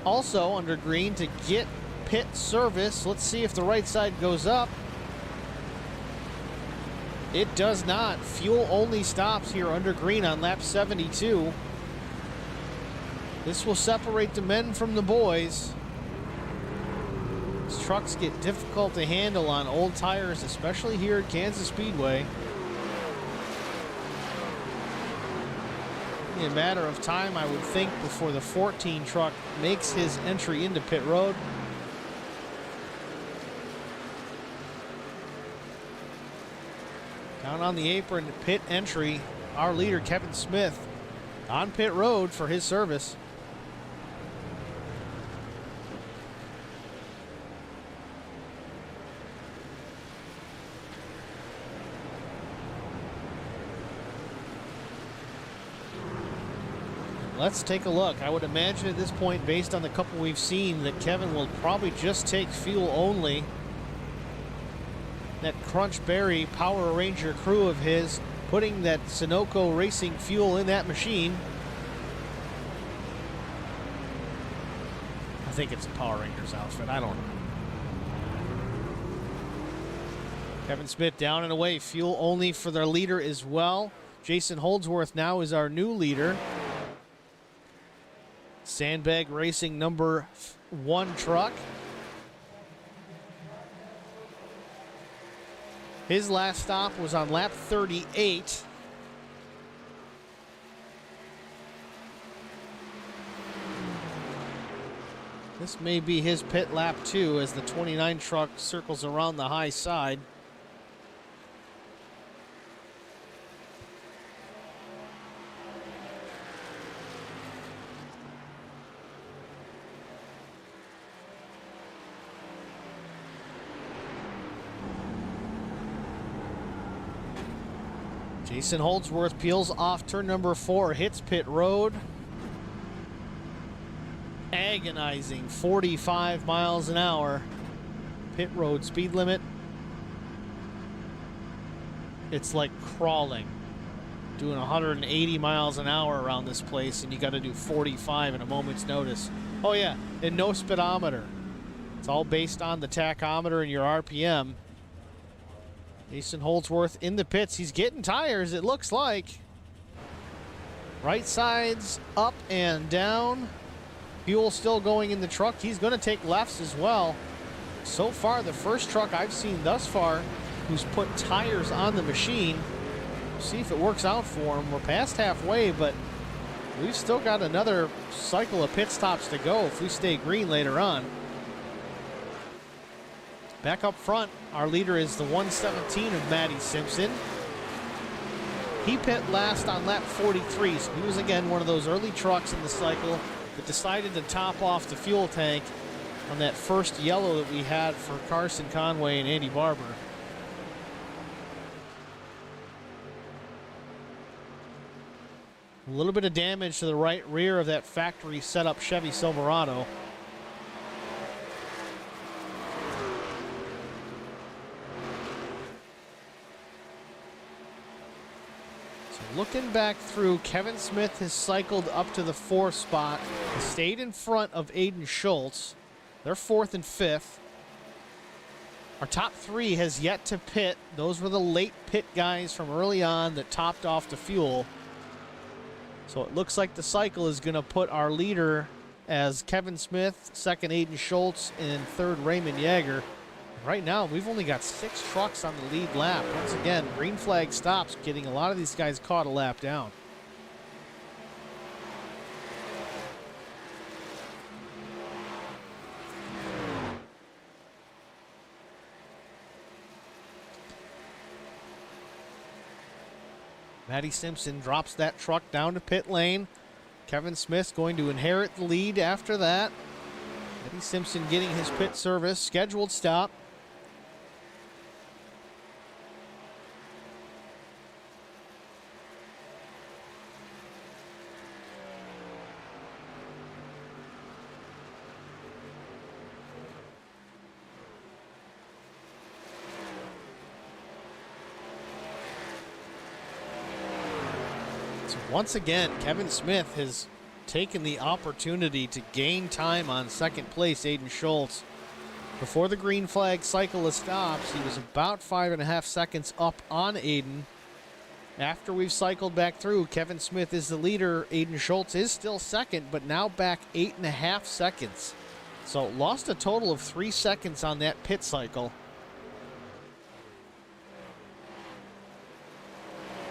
also under green, to get pit service. Let's see if the right side goes up. It does not. Fuel-only stops here under green on lap 72. This will separate the men from the boys. These trucks get difficult to handle on old tires, especially here at Kansas Speedway. Only a matter of time, I would think, before the 14 truck makes his entry into pit road. Down on the apron, pit entry, our leader, Kevin Smith, on pit road for his service. Let's take a look. I would imagine at this point, based on the couple we've seen, that Kevin will probably just take fuel only. That Crunch Berry Power Ranger crew of his putting that Sunoco Racing fuel in that machine. I think it's a Power Rangers outfit. I don't know. Kevin Smith down and away. Fuel only for their leader as well. Jason Holdsworth now is our new leader. Sandbag Racing number 1 truck. His last stop was on lap 38. This may be his pit lap 2 as the 29 truck circles around the high side. Jason Holdsworth peels off turn number 4, hits pit road. Agonizing 45 miles an hour. Pit road speed limit. It's like crawling. Doing 180 miles an hour around this place, and you got to do 45 in a moment's notice. Oh yeah, and no speedometer. It's all based on the tachometer and your RPM. Jason Holdsworth in the pits. He's getting tires, it looks like. Right sides up and down. Fuel still going in the truck. He's going to take lefts as well. So far, the first truck I've seen thus far who's put tires on the machine. See if it works out for him. We're past halfway, but we've still got another cycle of pit stops to go if we stay green later on. Back up front, our leader is the 117 of Maddie Simpson. He pit last on lap 43, so he was again one of those early trucks in the cycle that decided to top off the fuel tank on that first yellow that we had for Carson Conway and Andy Barber. A little bit of damage to the right rear of that factory setup Chevy Silverado. Looking back through, Kevin Smith has cycled up to the 4th spot. He stayed in front of Aiden Schultz. They're 4th and 5th. Our top 3 has yet to pit. Those were the late pit guys from early on that topped off the fuel. So it looks like the cycle is going to put our leader as Kevin Smith, 2nd Aiden Schultz, and 3rd Raymond Yeager. Right now, we've only got 6 trucks on the lead lap. Once again, green flag stops, getting a lot of these guys caught a lap down. Maddie Simpson drops that truck down to pit lane. Kevin Smith going to inherit the lead after that. Maddie Simpson getting his pit service, scheduled stop. Once again, Kevin Smith has taken the opportunity to gain time on 2nd place, Aiden Schultz. Before the green flag cycle of stops, he was about 5.5 seconds up on Aiden. After we've cycled back through, Kevin Smith is the leader. Aiden Schultz is still 2nd, but now back 8.5 seconds. So lost a total of 3 seconds on that pit cycle.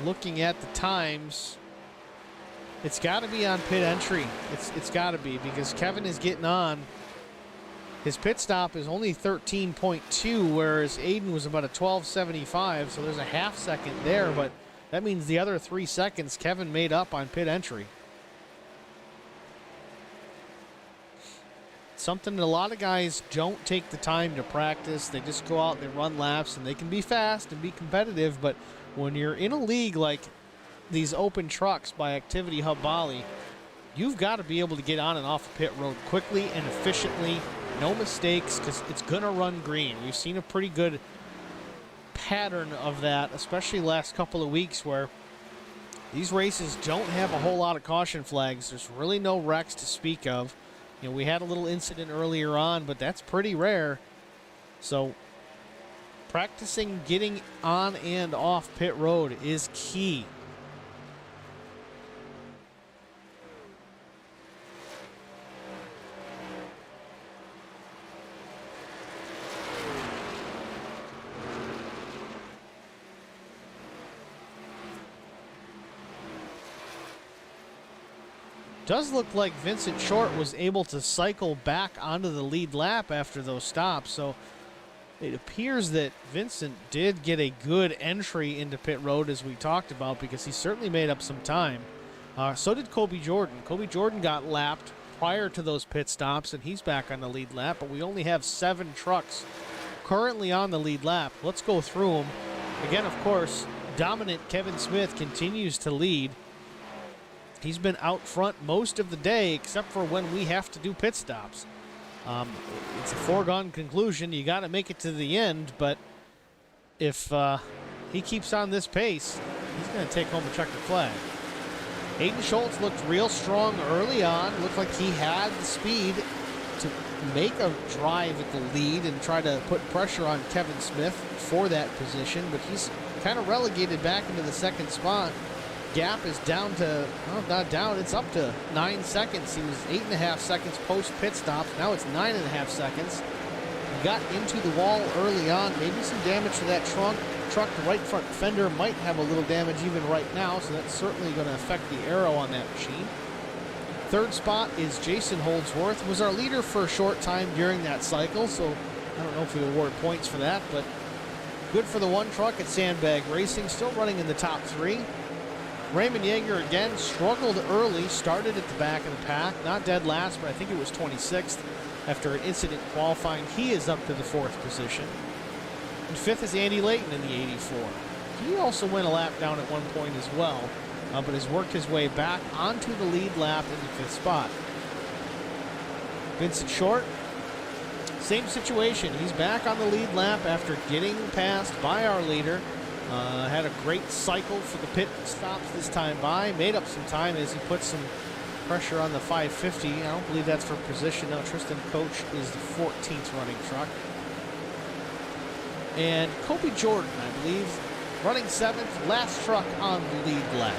Looking at the times, it's got to be on pit entry. It's got to be, because Kevin is getting on. His pit stop is only 13.2, whereas Aiden was about a 12.75, so there's a half second there, but that means the other 3 seconds Kevin made up on pit entry. Something that a lot of guys don't take the time to practice. They just go out, they run laps, and they can be fast and be competitive, but when you're in a league like these open trucks by Activity Hub Bali, you've got to be able to get on and off a pit road quickly and efficiently, no mistakes, because it's going to run green. We've seen a pretty good pattern of that, especially last couple of weeks, where these races don't have a whole lot of caution flags. There's really no wrecks to speak of. You know, we had a little incident earlier on, but that's pretty rare. So practicing getting on and off pit road is key. Does look like Vincent Short was able to cycle back onto the lead lap after those stops, so it appears that Vincent did get a good entry into pit road, as we talked about, because he certainly made up some time. So did Kobe Jordan. Kobe Jordan got lapped prior to those pit stops, and he's back on the lead lap, but we only have 7 trucks currently on the lead lap. Let's go through them. Again, of course, dominant Kevin Smith continues to lead. He's been out front most of the day, except for when we have to do pit stops. It's a foregone conclusion. You got to make it to the end, but if he keeps on this pace, he's going to take home a checkered flag. Aiden Schultz looked real strong early on. Looked like he had the speed to make a drive at the lead and try to put pressure on Kevin Smith for that position, but he's kind of relegated back into the second spot. Gap is down to, well, not down, it's up to 9 seconds. He was 8.5 seconds post pit stop. Now it's 9.5 seconds. He got into the wall early on. Maybe some damage to that truck. The right front fender might have a little damage even right now, so that's certainly going to affect the aero on that machine. Third spot is Jason Holdsworth. Was our leader for a short time during that cycle, so I don't know if we award points for that, but good for the one truck at Sandbag Racing, still running in the top 3. Raymond Yeager again struggled early, started at the back of the pack, not dead last, but I think it was 26th after an incident qualifying. He is up to the 4th position. And 5th is Andy Layton in the 84. He also went a lap down at one point as well, but has worked his way back onto the lead lap in the 5th spot. Vincent Short, same situation. He's back on the lead lap after getting passed by our leader. Had a great cycle for the pit stops this time by. Made up some time as he put some pressure on the 550. I don't believe that's for position. No, Tristan Coach is the 14th running truck. And Kobe Jordan, I believe, running 7th, last truck on the lead lap.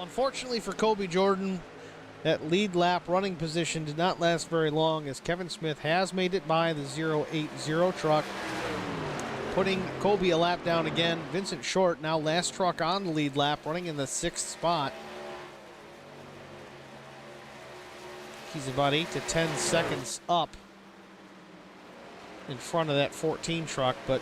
Unfortunately for Kobe Jordan, that lead lap running position did not last very long, as Kevin Smith has made it by the 080 truck, putting Kobe a lap down again. Vincent Short, now last truck on the lead lap, running in the 6th spot. He's about 8 to 10 seconds up in front of that 14 truck, but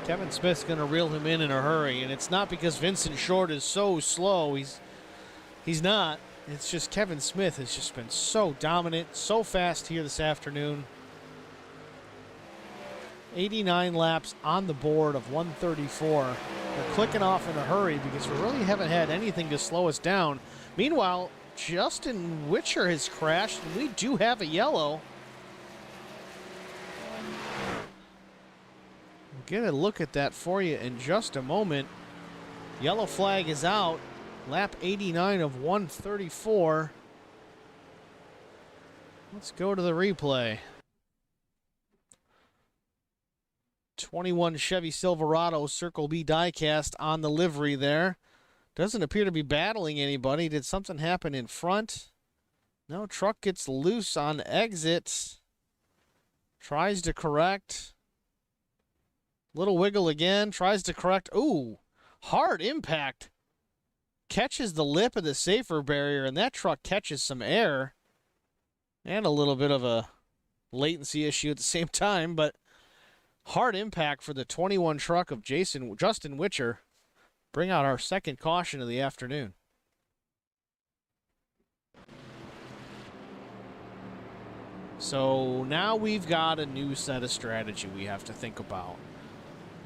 Kevin Smith's going to reel him in a hurry, and it's not because Vincent Short is so slow. He's not. It's just Kevin Smith has just been so dominant, so fast here this afternoon. 89 laps on the board of 134. We're clicking off in a hurry because we really haven't had anything to slow us down. Meanwhile, Justin Witcher has crashed, and we do have a yellow. We'll get a look at that for you in just a moment. Yellow flag is out. Lap 89 of 134. Let's go to the replay. 21 Chevy Silverado Circle B diecast on the livery there. Doesn't appear to be battling anybody. Did something happen in front? No, truck gets loose on exit. Tries to correct. Little wiggle again. Tries to correct. Ooh, hard impact. Catches the lip of the safer barrier, and that truck catches some air. And a little bit of a latency issue at the same time, but hard impact for the 21 truck of Justin Witcher. Bring out our second caution of the afternoon. So now we've got a new set of strategy we have to think about.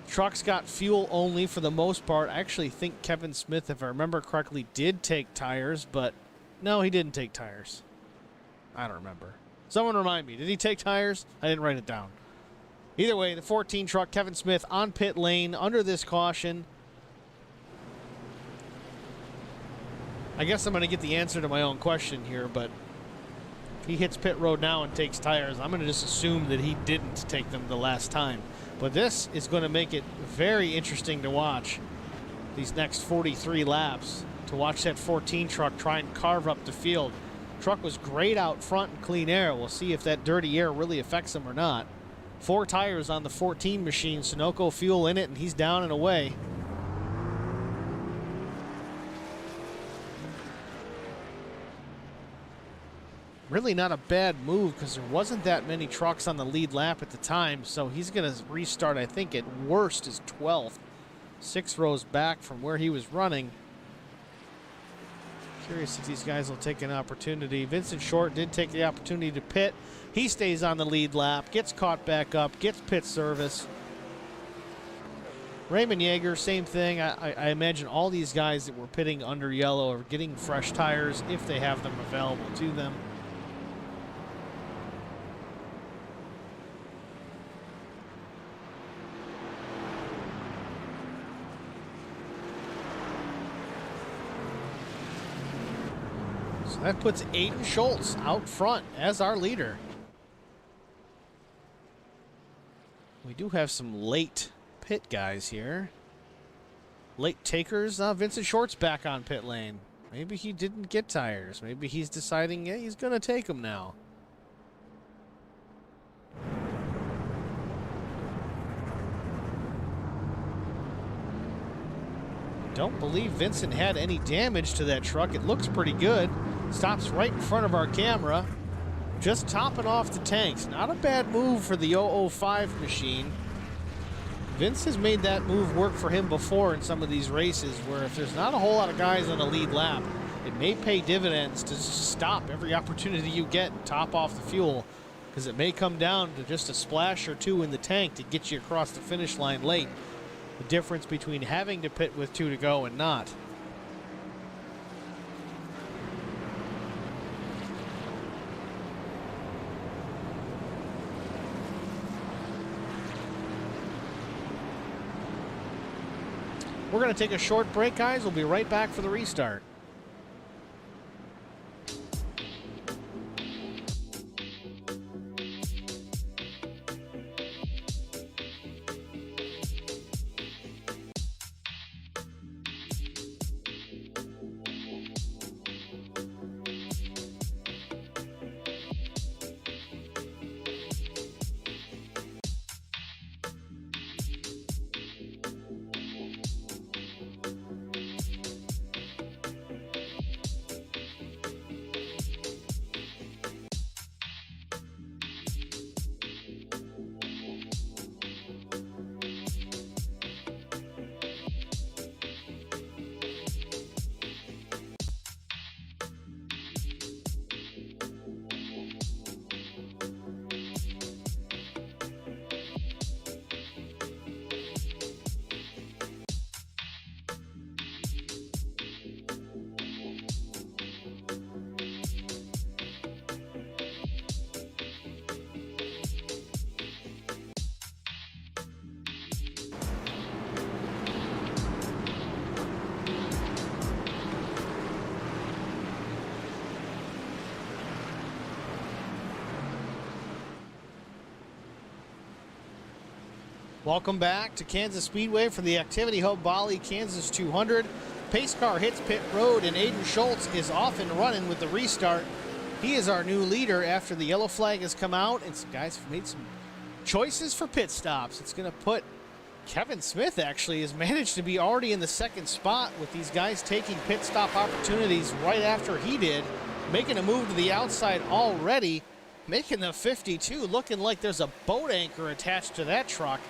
Truck's got fuel only for the most part. I actually think Kevin Smith, if I remember correctly, did take tires, but no, he didn't take tires. I don't remember. Someone remind me. Did he take tires? I didn't write it down. Either way, the 14 truck, Kevin Smith, on pit lane under this caution. I guess I'm going to get the answer to my own question here, but if he hits pit road now and takes tires, I'm going to just assume that he didn't take them the last time. But this is going to make it very interesting to watch these next 43 laps, to watch that 14 truck try and carve up the field. Truck was great out front in clean air. We'll see if that dirty air really affects him or not. 4 tires on the 14 machine, Sunoco fuel in it, and he's down and away. Really not a bad move because there wasn't that many trucks on the lead lap at the time, so he's going to restart, I think, at worst is 12th. 6 rows back from where he was running. Curious if these guys will take an opportunity. Vincent Short did take the opportunity to pit. He stays on the lead lap, gets caught back up, gets pit service. Raymond Yeager, same thing. I imagine all these guys that were pitting under yellow are getting fresh tires if they have them available to them. So that puts Aiden Schultz out front as our leader. We do have some late pit guys here. Late takers. Vincent Short's back on pit lane. Maybe he didn't get tires. Maybe he's deciding, yeah, he's going to take them now. Don't believe Vincent had any damage to that truck. It looks pretty good. Stops right in front of our camera. Just topping off the tanks. Not a bad move for the 005 machine. Vince has made that move work for him before in some of these races where if there's not a whole lot of guys on the lead lap, it may pay dividends to stop every opportunity you get and top off the fuel, because it may come down to just a splash or two in the tank to get you across the finish line late. The difference between having to pit with 2 to go and not. We're going to take a short break, guys. We'll be right back for the restart. Welcome back to Kansas Speedway for the Activity Hub Bali Kansas 200. Pace car hits pit road and Aiden Schultz is off and running with the restart. He is our new leader after the yellow flag has come out, and some guys have made some choices for pit stops. It's going to put Kevin Smith actually has managed to be already in the second spot with these guys taking pit stop opportunities right after he did, making a move to the outside already, making the 52 looking like there's a boat anchor attached to that truck.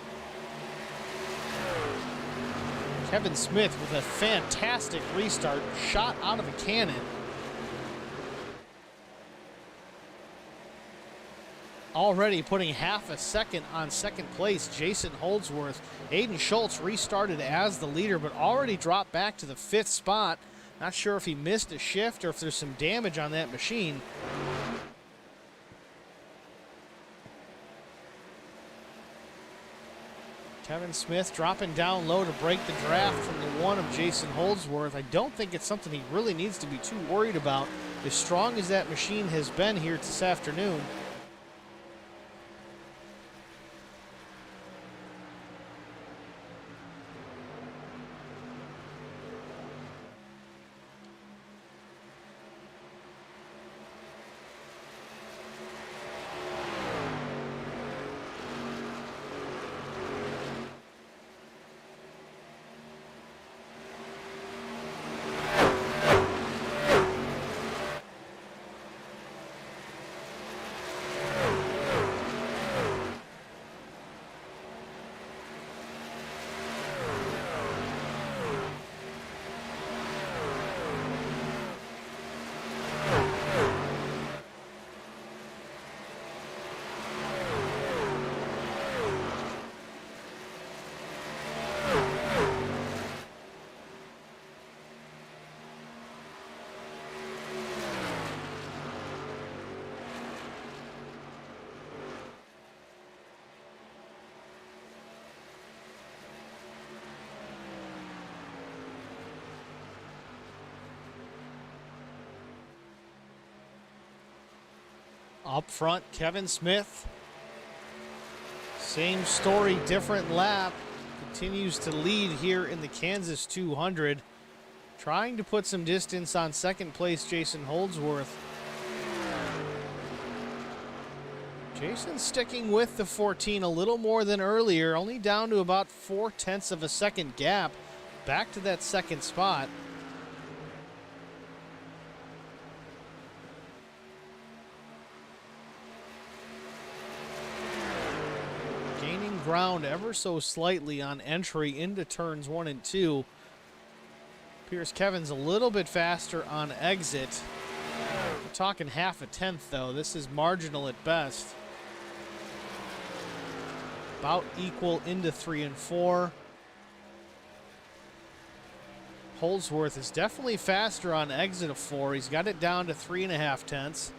Kevin Smith with a fantastic restart, shot out of a cannon. Already putting half a second on second place, Jason Holdsworth. Aiden Schultz restarted as the leader, but already dropped back to the 5th spot. Not sure if he missed a shift or if there's some damage on that machine. Kevin Smith dropping down low to break the draft from the one of Jason Holdsworth. I don't think it's something he really needs to be too worried about, as strong as that machine has been here this afternoon. Up front, Kevin Smith. Same story, different lap. Continues to lead here in the Kansas 200. Trying to put some distance on second place, Jason Holdsworth. Jason sticking with the 14 a little more than earlier, only down to about 0.4 of a second gap. Back to that second spot. Gaining ground ever so slightly on entry into turns 1 and 2. Appears Kevin's a little bit faster on exit. We're talking 0.5 tenth though. This is marginal at best. About equal into 3 and 4. Holdsworth is definitely faster on exit of 4. He's got it down to 3.5 tenths.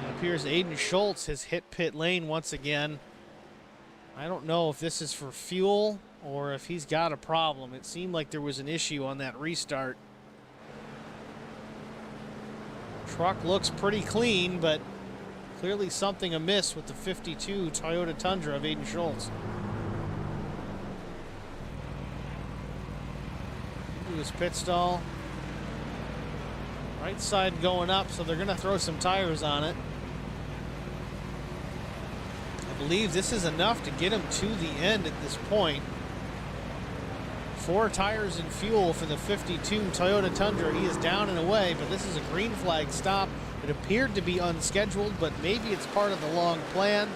It appears Aiden Schultz has hit pit lane once again. I don't know if this is for fuel or if he's got a problem. It seemed like there was an issue on that restart. Truck looks pretty clean, but clearly something amiss with the 52 Toyota Tundra of Aiden Schultz. Do his pit stall. Right side going up, so they're going to throw some tires on it. I believe this is enough to get him to the end at this point. 4 tires and fuel for the 52 Toyota Tundra. He is down and away, but this is a green flag stop. It appeared to be unscheduled, but maybe it's part of the long plan.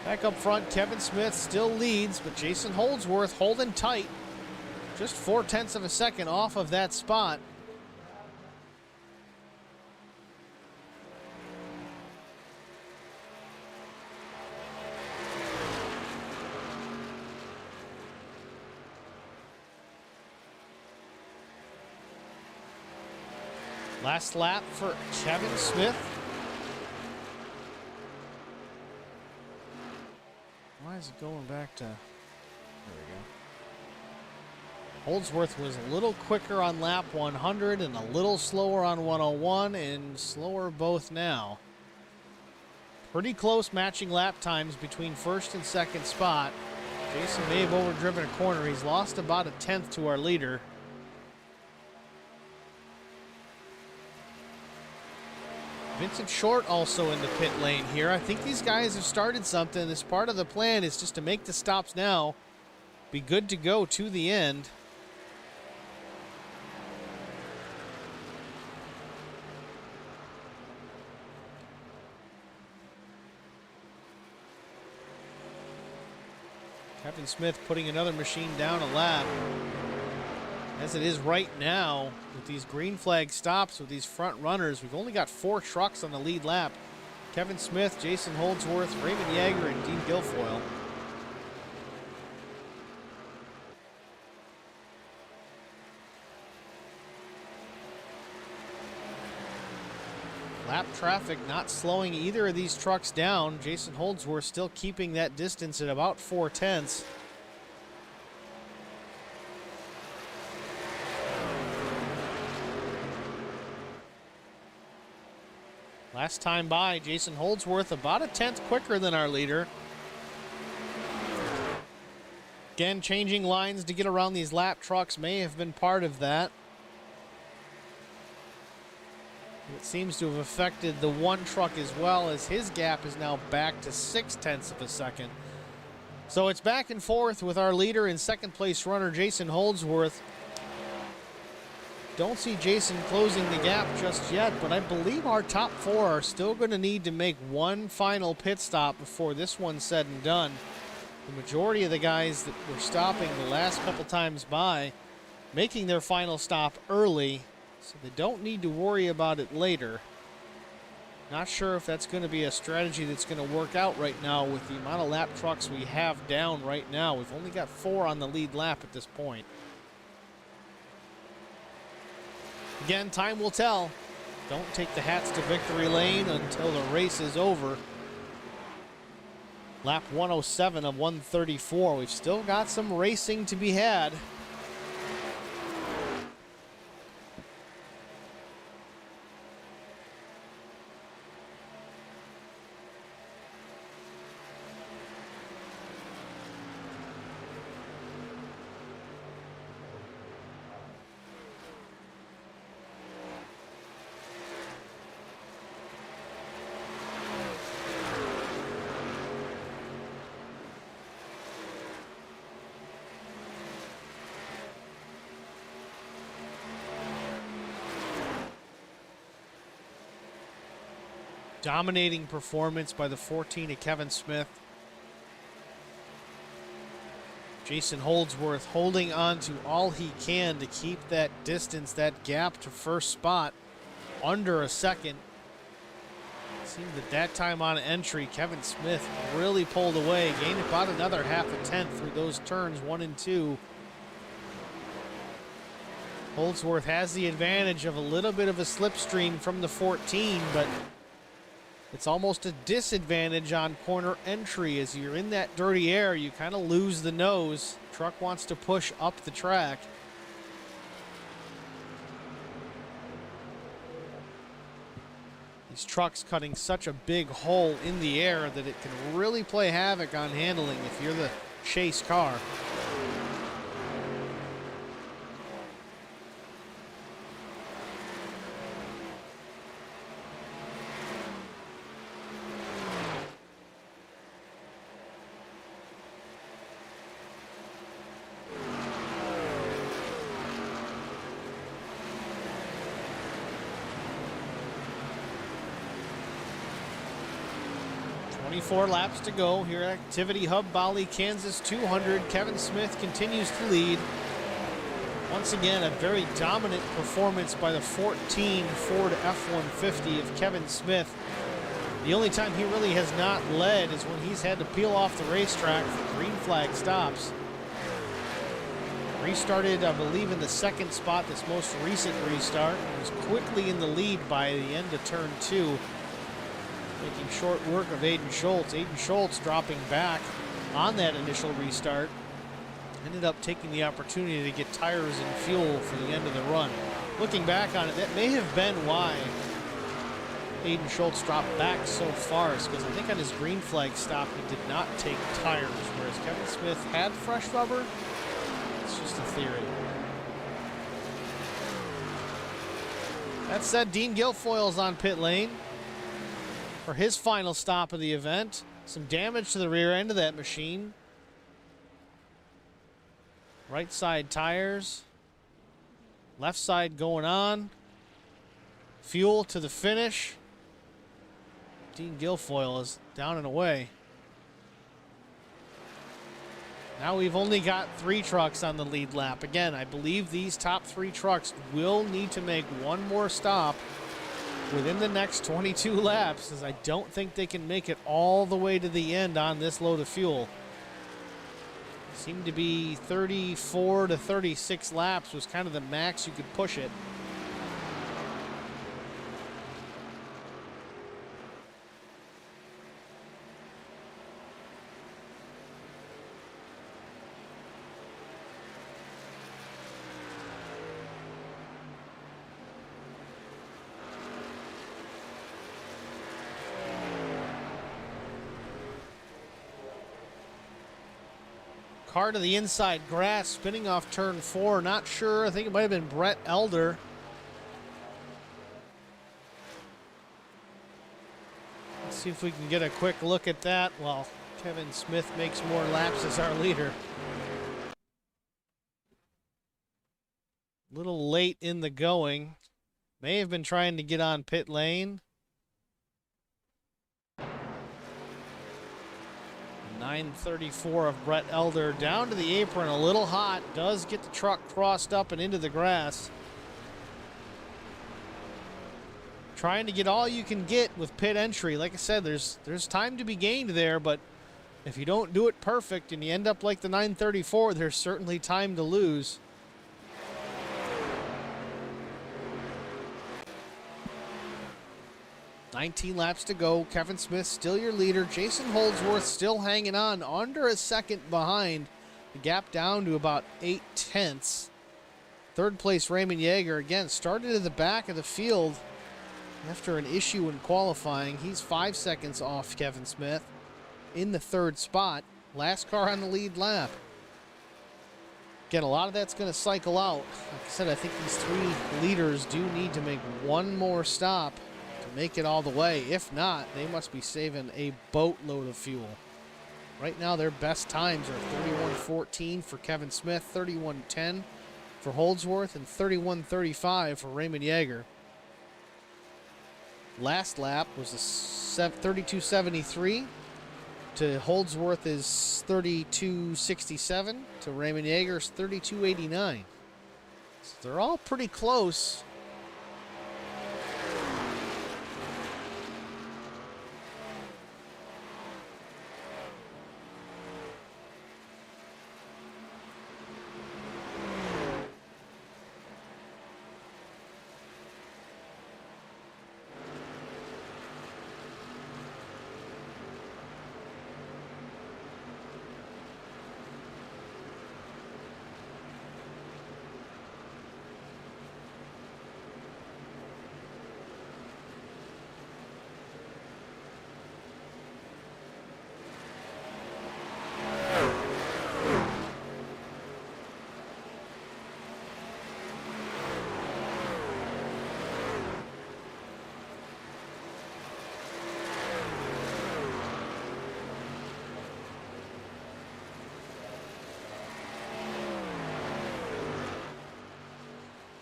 Back up front, Kevin Smith still leads, but Jason Holdsworth holding tight. Just 0.4 of a second off of that spot. Last lap for Kevin Smith. Why is it going back to... There we Holdsworth was a little quicker on lap 100 and a little slower on 101, and slower both now. Pretty close matching lap times between first and second spot. Jason may have overdriven a corner. He's lost about a tenth to our leader. Vincent Short also in the pit lane here. I think these guys have started something. This part of the plan is just to make the stops now. Be good to go to the end. Kevin Smith putting another machine down a lap. As it is right now, with these green flag stops, with these front runners, we've only got 4 trucks on the lead lap. Kevin Smith, Jason Holdsworth, Raymond Yeager, and Dean Guilfoyle. Lap traffic not slowing either of these trucks down. Jason Holdsworth still keeping that distance at about 4/10. Last time by, Jason Holdsworth about a tenth quicker than our leader. Again, changing lines to get around these lap trucks may have been part of that. It seems to have affected the one truck as well, as his gap is now back to 0.6 of a second. So it's back and forth with our leader and second place runner Jason Holdsworth. Don't see Jason closing the gap just yet, but I believe our top 4 are still going to need to make one final pit stop before this one's said and done. The majority of the guys that were stopping the last couple times by, making their final stop early, so they don't need to worry about it later. Not sure if that's going to be a strategy that's going to work out right now with the amount of lap trucks we have down right now. We've only got 4 on the lead lap at this point. Again, time will tell. Don't take the hats to victory lane until the race is over. Lap 107 of 134. We've still got some racing to be had. Dominating performance by the 14 of Kevin Smith. Jason Holdsworth holding on to all he can to keep that distance, that gap to first spot under a second. It seemed that time on entry, Kevin Smith really pulled away, gained about another half a tenth through those turns 1 and 2. Holdsworth has the advantage of a little bit of a slipstream from the 14, but it's almost a disadvantage on corner entry. As you're in that dirty air, you kind of lose the nose. Truck wants to push up the track. These trucks cutting such a big hole in the air that it can really play havoc on handling if you're the chase car. Four laps to go here at Activity Hub Bali, Kansas 200. Kevin Smith continues to lead. Once again, a very dominant performance by the 14 Ford F-150 of Kevin Smith. The only time he really has not led is when he's had to peel off the racetrack for green flag stops. Restarted, I believe, in the second spot, this most recent restart. He was quickly in the lead by the end of turn 2. Making short work of Aiden Schultz. Aiden Schultz dropping back on that initial restart. Ended up taking the opportunity to get tires and fuel for the end of the run. Looking back on it, that may have been why Aiden Schultz dropped back so far, because I think on his green flag stop he did not take tires, whereas Kevin Smith had fresh rubber. It's just a theory. That said, Dean Guilfoyle's on pit lane for his final stop of the event. Some damage to the rear end of that machine. Right side tires. Left side going on. Fuel to the finish. Dean Guilfoyle is down and away. Now we've only got 3 trucks on the lead lap. Again, I believe these top 3 trucks will need to make one more stop within the next 22 laps, as I don't think they can make it all the way to the end on this load of fuel. Seemed to be 34 to 36 laps was kind of the max you could push it. Car to the inside grass, spinning off turn 4. Not sure. I think it might have been Brett Elder. Let's see if we can get a quick look at that while Kevin Smith makes more laps as our leader. A little late in the going. May have been trying to get on pit lane. 9:34 of Brett Elder down to the apron, a little hot, does get the truck crossed up and into the grass. Trying to get all you can get with pit entry. Like I said, there's time to be gained there, but if you don't do it perfect and you end up like the 9:34, there's certainly time to lose. $19 laps to go. Kevin Smith still your leader. Jason Holdsworth still hanging on, under a second behind. The gap down to about 0.8. Third place Raymond Yeager again started at the back of the field after an issue in qualifying. He's 5 seconds off Kevin Smith in the 3rd spot. Last car on the lead lap. Again, a lot of that's going to cycle out. Like I said, I think these 3 leaders do need to make one more stop to make it all the way. If not, they must be saving a boatload of fuel. Right now, their best times are 31:14 for Kevin Smith, 31:10 for Holdsworth, and 31:35 for Raymond Yeager. Last lap was a 32:73 to Holdsworth is 32:67 to Raymond Yeager's 32:89. So they're all pretty close.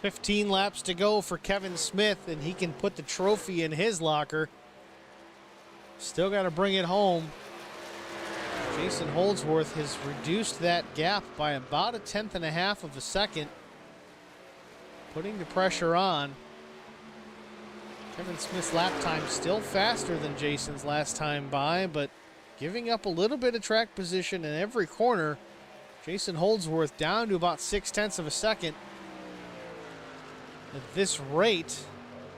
$15 laps to go for Kevin Smith, and he can put the trophy in his locker. Still got to bring it home. Jason Holdsworth has reduced that gap by about 1/10 of a second, putting the pressure on. Kevin Smith's lap time still faster than Jason's last time by, but giving up a little bit of track position in every corner. Jason Holdsworth down to about 0.6 of a second. At this rate,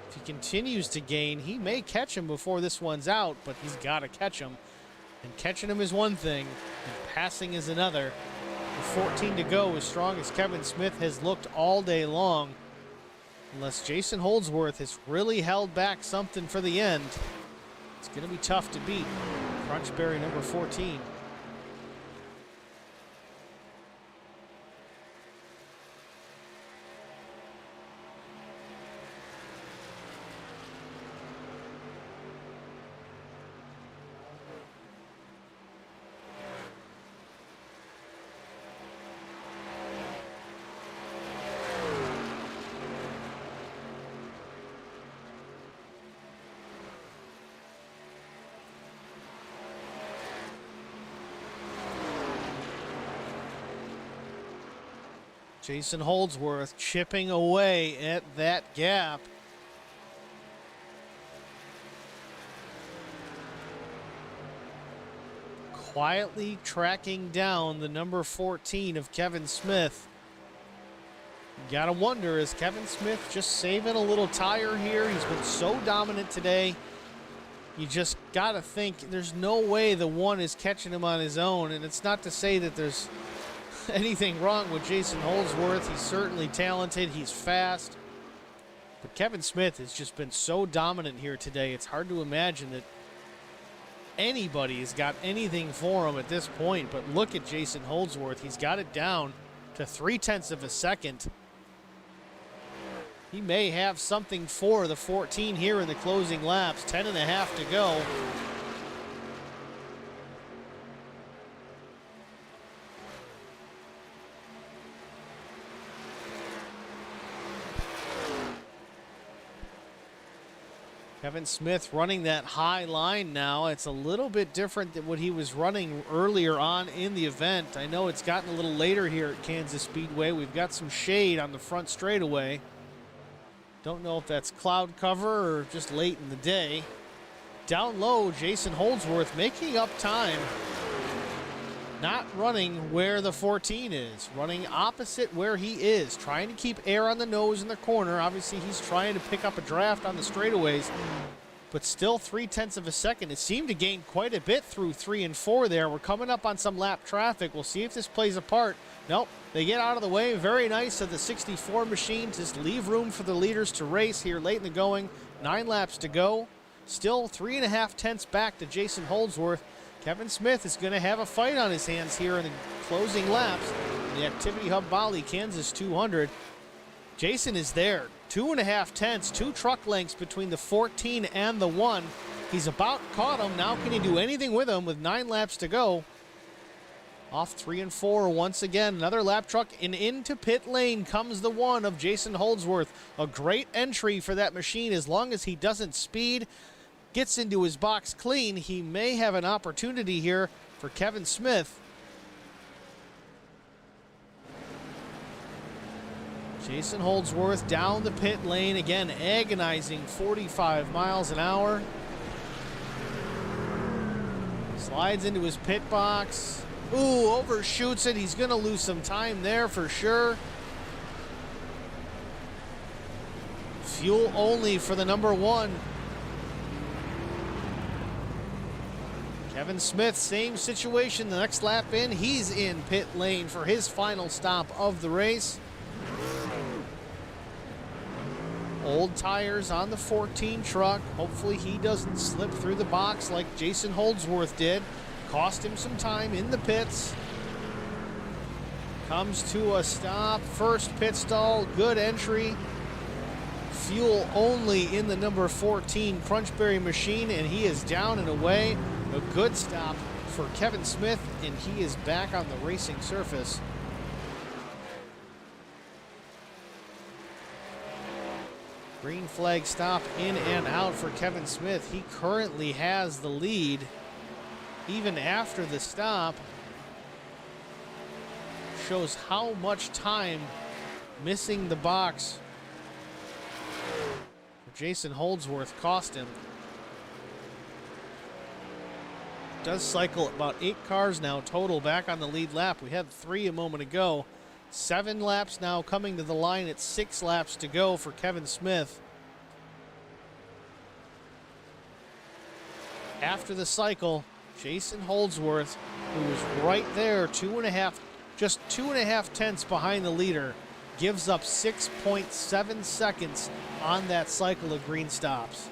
if he continues to gain, he may catch him before this one's out, but he's got to catch him. And catching him is one thing, and passing is another. 14 to go, as strong as Kevin Smith has looked all day long. Unless Jason Holdsworth has really held back something for the end, it's going to be tough to beat Crunchberry number 14. Jason Holdsworth chipping away at that gap. Quietly tracking down the number 14 of Kevin Smith. You gotta wonder, is Kevin Smith just saving a little tire here? He's been so dominant today. You just gotta think there's no way the one is catching him on his own. And it's not to say that there's anything wrong with Jason Holdsworth. He's certainly talented. He's fast. But Kevin Smith has just been so dominant here today. It's hard to imagine that anybody has got anything for him at this point. But look at Jason Holdsworth. He's got it down to 0.3 of a second. He may have something for the 14 here in the closing laps. 10.5 to go. Kevin Smith running that high line now. It's a little bit different than what he was running earlier on in the event. I know it's gotten a little later here at Kansas Speedway. We've got some shade on the front straightaway. Don't know if that's cloud cover or just late in the day. Down low, Jason Holdsworth making up time. Not running where the 14 is, running opposite where he is, trying to keep air on the nose in the corner. Obviously, he's trying to pick up a draft on the straightaways, but still 0.3 of a second. It seemed to gain quite a bit through 3 and 4 there. We're coming up on some lap traffic. We'll see if this plays a part. Nope, they get out of the way. Very nice of the 64 machine. Just leave room for the leaders to race here late in the going. 9 laps to go. Still 3.5 back to Jason Holdsworth. Kevin Smith is going to have a fight on his hands here in the closing laps. The Activity Hub Bali Kansas 200. Jason is there. 2.5, 2 truck lengths between the 14 and the 1. He's about caught him. Now can he do anything with him with 9 laps to go? Off 3 and 4 once again. Another lap truck, and into pit lane comes the 1 of Jason Holdsworth. A great entry for that machine as long as he doesn't speed. Gets into his box clean. He may have an opportunity here for Kevin Smith. Jason Holdsworth down the pit lane again, agonizing 45 miles an hour. Slides into his pit box. Ooh, overshoots it. He's going to lose some time there for sure. Fuel only for the number 1. Kevin Smith, same situation. The next lap in, he's in pit lane for his final stop of the race. Old tires on the 14 truck. Hopefully he doesn't slip through the box like Jason Holdsworth did. Cost him some time in the pits. Comes to a stop. First pit stall, good entry. Fuel only in the number 14 Crunchberry machine, and he is down and away. A good stop for Kevin Smith, and he is back on the racing surface. Green flag stop in and out for Kevin Smith. He currently has the lead even after the stop. Shows how much time missing the box for Jason Holdsworth cost him. Does cycle about 8 cars now total back on the lead lap. We had 3 a moment ago. 7 laps now coming to the line at 6 laps to go for Kevin Smith. After the cycle, Jason Holdsworth, who was right there, 2.5 just 2.5 tenths behind the leader, gives up 6.7 seconds on that cycle of green stops.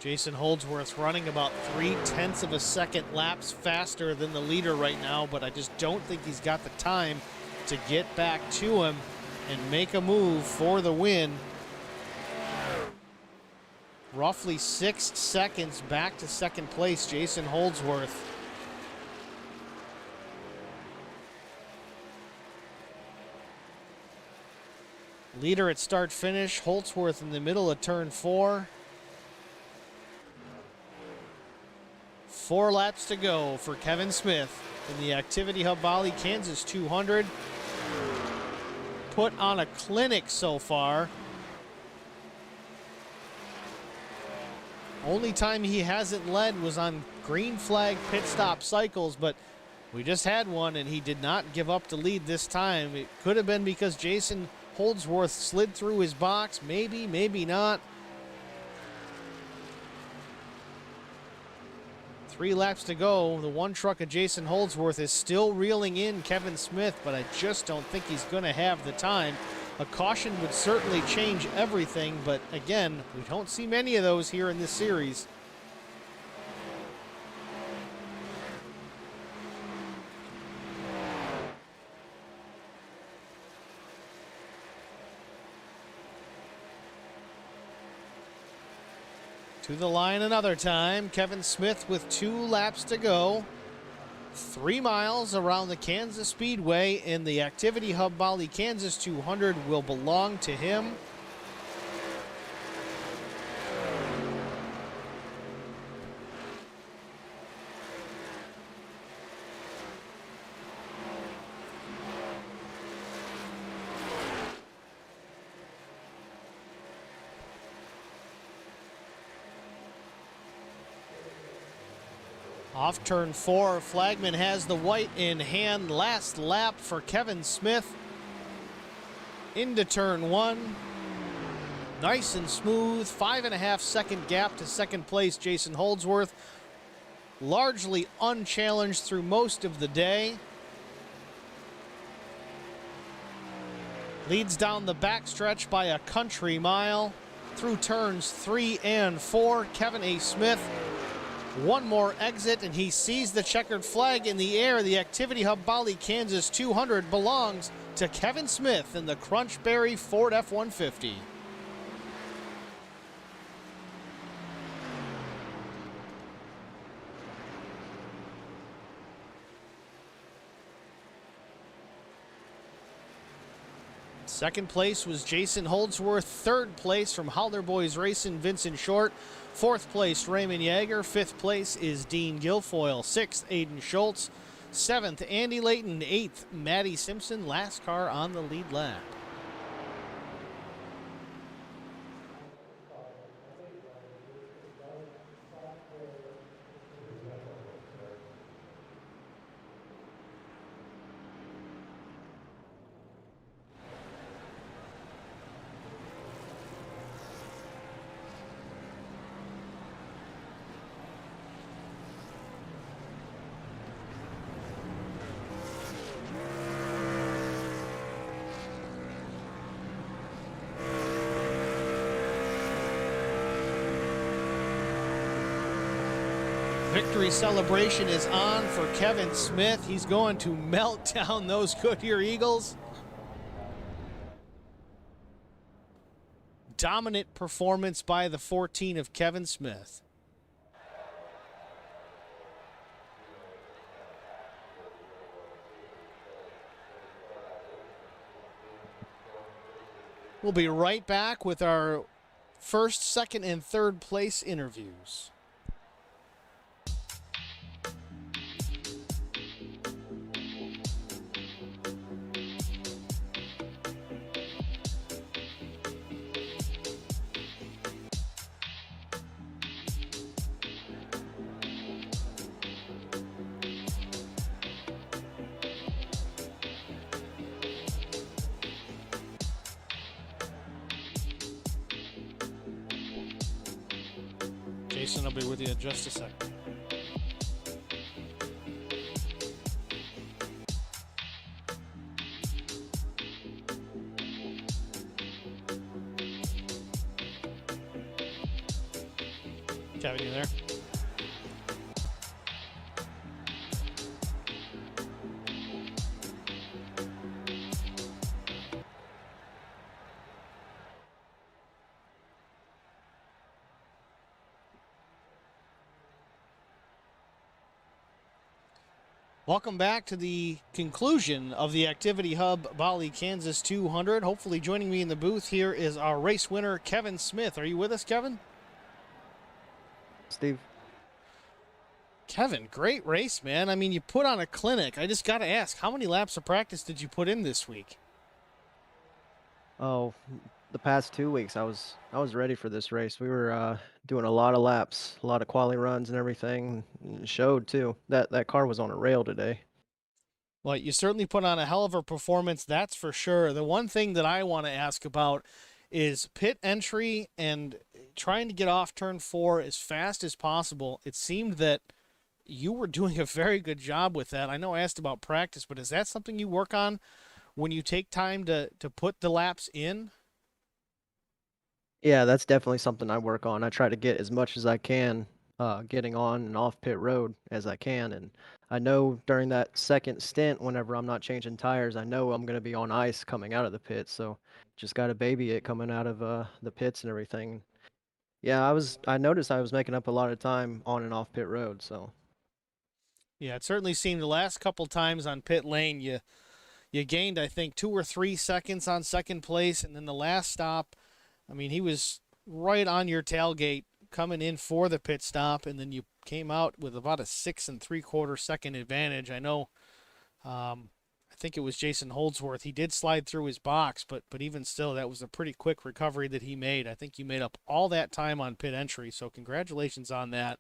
Jason Holdsworth running about 0.3 of a second laps faster than the leader right now, but I just don't think he's got the time to get back to him and make a move for the win. Roughly 6 seconds back to second place, Jason Holdsworth. Leader at start finish, Holdsworth in the middle of turn 4. 4 laps to go for Kevin Smith in the Activity Hub Valley Kansas 200. Put on a clinic so far. Only time he hasn't led was on green flag pit stop cycles, but we just had one and he did not give up the lead this time. It could have been because Jason Holdsworth slid through his box. Maybe, maybe not. 3 laps to go. The one truck of Jason Holdsworth is still reeling in Kevin Smith, but I just don't think he's going to have the time. A caution would certainly change everything, but again, we don't see many of those here in this series. To the line another time. Kevin Smith with 2 laps to go. 3 miles around the Kansas Speedway, and the Activity Hub Valley Kansas 200 will belong to him. Off turn 4, Flagman has the white in hand. Last lap for Kevin Smith. Into turn 1. Nice and smooth. 5.5 second gap to second place, Jason Holdsworth. Largely unchallenged through most of the day. Leads down the backstretch by a country mile. Through turns 3 and 4, Kevin A. Smith. One more exit, and he sees the checkered flag in the air. The Activity Hub Valley Kansas 200 belongs to Kevin Smith in the Crunchberry Ford F-150. Second place was Jason Holdsworth. Third place from Howler Boys Racing, Vincent Short. Fourth place, Raymond Yeager. Fifth place is Dean Guilfoyle. Sixth, Aiden Schultz. Seventh, Andy Layton. Eighth, Maddie Simpson. Last car on the lead lap. Victory celebration is on for Kevin Smith. He's going to melt down those Goodyear Eagles. Dominant performance by the 14 of Kevin Smith. We'll be right back with our first, second, and third place interviews. Jason will be with you in just a second. Kevin, you there? Welcome back to the conclusion of the Activity Hub Bali, Kansas 200. Hopefully joining me in the booth here is our race winner, Kevin Smith. Are you with us, Kevin? Steve. Kevin, great race, man. I mean, you put on a clinic. I just got to ask, how many laps of practice did you put in this week? Oh, the past 2 weeks I was ready for this race. We were doing a lot of laps, a lot of quali runs and everything. And it showed too. That car was on a rail today. Well, you certainly put on a hell of a performance, that's for sure. The one thing that I want to ask about is pit entry and trying to get off turn 4 as fast as possible. It seemed that you were doing a very good job with that. I know I asked about practice, but is that something you work on when you take time to put the laps in? Yeah, that's definitely something I work on. I try to get as much as I can, getting on and off pit road as I can. And I know during that second stint, whenever I'm not changing tires, I know I'm going to be on ice coming out of the pit. So just got to baby it coming out of the pits and everything. Yeah, I noticed I was making up a lot of time on and off pit road. So Yeah, it certainly seemed the last couple times on pit lane you gained, I think, 2 or 3 seconds on second place, and then the last stop, I mean, he was right on your tailgate coming in for the pit stop, and then you came out with about a 6 3/4 second advantage. I know, I think it was Jason Holdsworth. He did slide through his box, but even still, that was a pretty quick recovery that he made. I think you made up all that time on pit entry, so congratulations on that.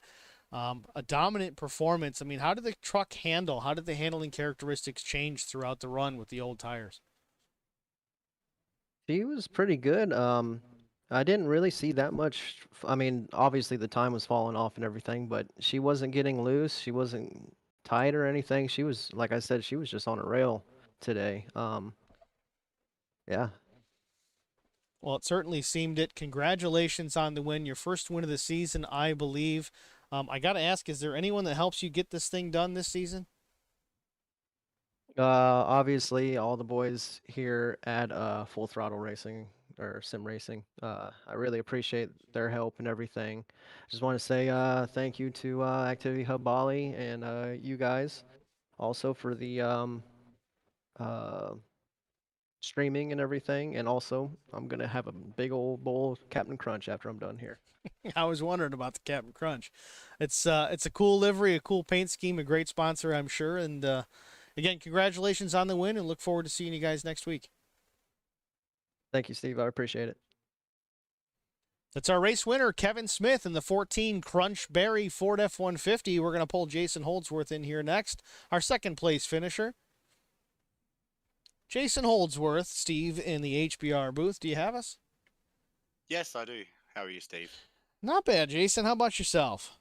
A dominant performance. I mean, how did the truck handle? How did the handling characteristics change throughout the run with the old tires? she was pretty good. I didn't really see that much. I mean, obviously the time was falling off and everything, but she wasn't getting loose. She wasn't tight or anything. She was, like I said, she was just on a rail today. Yeah. Well, it certainly seemed it. Congratulations on the win, your first win of the season, I believe. I got to ask, is there anyone that helps you get this thing done this season? Obviously, all the boys here at Full Throttle Racing or Sim Racing, I really appreciate their help and everything. Just want to say thank you to Activity Hub Bali and you guys also for the uh, streaming and everything. And also, I'm gonna have a big old bowl of Captain Crunch after I'm done here. I was wondering about the Captain Crunch. It's a cool livery, a cool paint scheme, a great sponsor, I'm sure. And again, congratulations on the win, and look forward to seeing you guys next week. Thank you, Steve. I appreciate it. That's our race winner, Kevin Smith, in the 14 Crunch Berry Ford F-150. We're going to pull Jason Holdsworth in here next. Our second place finisher, Jason Holdsworth, Steve, in the HBR booth. Do you have us? Yes, I do. How are you, Steve? Not bad, Jason. How about yourself?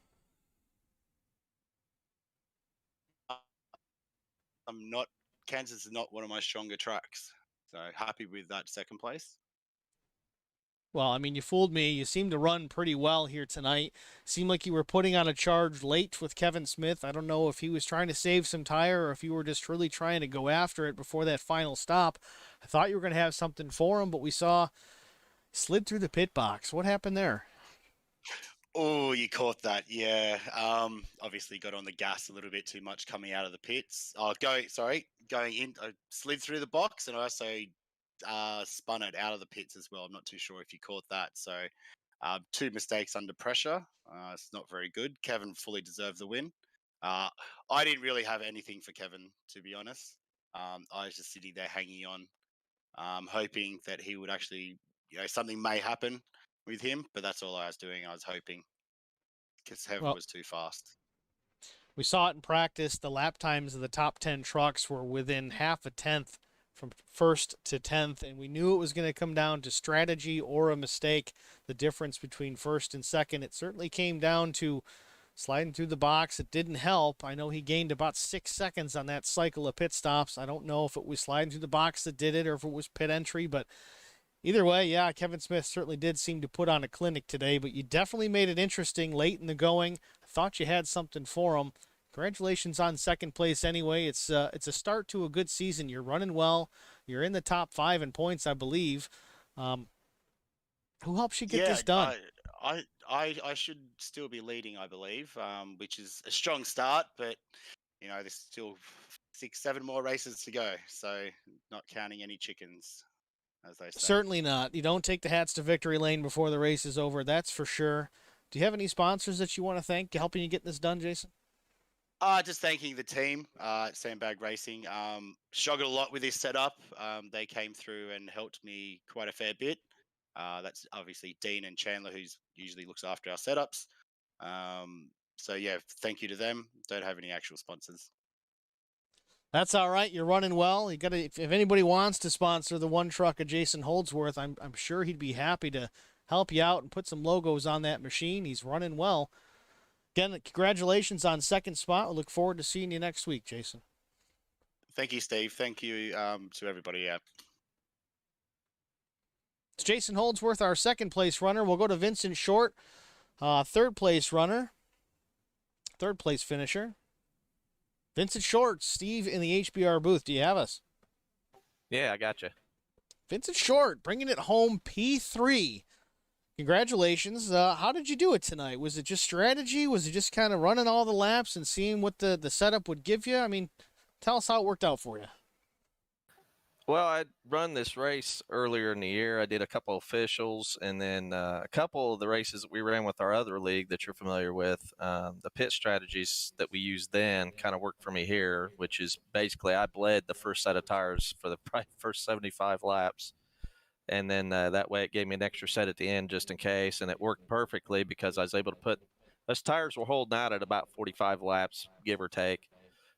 I'm not. Kansas is not one of my stronger tracks, so happy with that second place. Well, I mean, you fooled me. You seemed to run pretty well here tonight. Seemed like you were putting on a charge late with Kevin Smith. I don't know if he was trying to save some tire or if you were just really trying to go after it before that final stop. I thought you were going to have something for him, but we saw slid through the pit box. What happened there? Oh, you caught that, yeah. Obviously got on the gas a little bit too much coming out of the pits. Going in, I slid through the box, and I also spun it out of the pits as well. I'm not too sure if you caught that. So, two mistakes under pressure. It's not very good. Kevin fully deserved the win. I didn't really have anything for Kevin, to be honest. I was just sitting there hanging on, hoping that he would actually, something may happen with him, but that's all I was doing. I was hoping because Kevin Well, was too fast. we saw it in practice. The lap times of the top 10 trucks were within half a tenth from first to 10th, and we knew it was going to come down to strategy or a mistake, the difference between first and second. It certainly came down to sliding through the box. It didn't help. I know he gained about 6 seconds on that cycle of pit stops. I don't know if it was sliding through the box that did it or if it was pit entry, but either way, yeah, Kevin Smith certainly did seem to put on a clinic today, but you definitely made it interesting late in the going. I thought you had something for him. Congratulations on second place anyway. It's a start to a good season. You're running well. You're in the top 5 in points, I believe. Who helps you get this done? I should still be leading, I believe, which is a strong start, but there's still 6, 7 more races to go, so not counting any chickens, as they say. Certainly not. You don't take the hats to victory lane before the race is over, that's for sure. Do you have any sponsors that you want to thank helping you get this done, Jason? Just thanking the team, Sandbag Racing. Struggled a lot with this setup. They came through and helped me quite a fair bit. That's obviously Dean and Chandler, who's usually looks after our setups. So yeah, thank you to them. Don't have any actual sponsors. That's all right. You're running well. You got to. If anybody wants to sponsor the one truck of Jason Holdsworth, I'm sure he'd be happy to help you out and put some logos on that machine. He's running well. Again, congratulations on second spot. We look forward to seeing you next week, Jason. Thank you, Steve. Thank you to everybody. Yeah. It's Jason Holdsworth, our second place runner. We'll go to Vincent Short, third place runner, third place finisher. Vincent Short, Steve in the HBR booth. Do you have us? Yeah, I got you. Vincent Short bringing it home, P3. Congratulations. How did you do it tonight? Was it just strategy? Was it just kind of running all the laps and seeing what the setup would give you? I mean, tell us how it worked out for you. Well, I'd run this race earlier in the year. I did a couple of officials, and then a couple of the races that we ran with our other league that you're familiar with. The pit strategies that we used then kind of worked for me here, which is basically I bled the first set of tires for the first 75 laps. And then that way it gave me an extra set at the end just in case, and it worked perfectly because I was able to put – those tires were holding out at about 45 laps, give or take.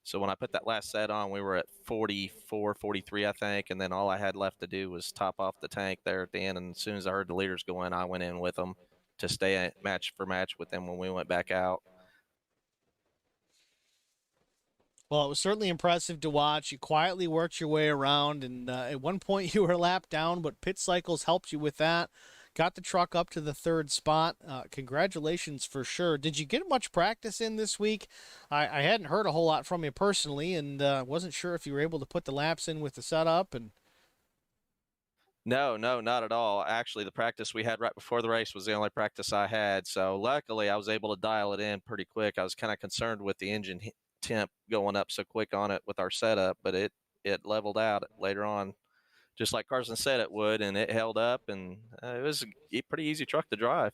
So when I put that last set on, we were at 44, 43, I think, and then all I had left to do was top off the tank there at the end, and as soon as I heard the leaders go in, I went in with them to stay match for match with them when we went back out. Well, it was certainly impressive to watch. You quietly worked your way around, and at one point you were a lap down, but pit cycles helped you with that. Got the truck up to the third spot. Congratulations for sure. Did you get much practice in this week? I hadn't heard a whole lot from you personally, and wasn't sure if you were able to put the laps in with the setup. And No, not at all. Actually, the practice we had right before the race was the only practice I had. So luckily, I was able to dial it in pretty quick. I was kind of concerned with the engine temp going up so quick on it with our setup, but it leveled out later on, just like Carson said it would, and it held up, and it was a pretty easy truck to drive.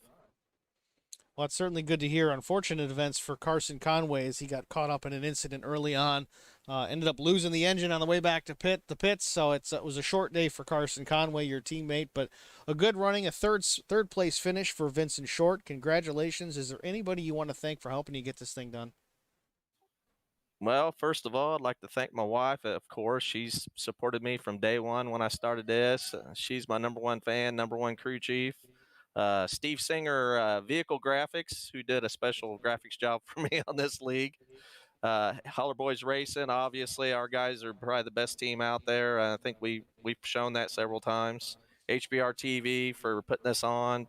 well, it's certainly good to hear. Unfortunate events for Carson Conway as he got caught up in an incident early on. Ended up losing the engine on the way back to the pits, so it was a short day for Carson Conway, your teammate, but a good running, a third place finish for Vincent Short. Congratulations. Is there anybody you want to thank for helping you get this thing done? Well, first of all, I'd like to thank my wife, of course. She's supported me from day one when I started this. She's my number one fan, number one crew chief. Steve Singer, Vehicle Graphics, who did a special graphics job for me on this league. Holler Boys Racing, obviously, our guys are probably the best team out there. I think we've shown that several times. HBR TV for putting this on.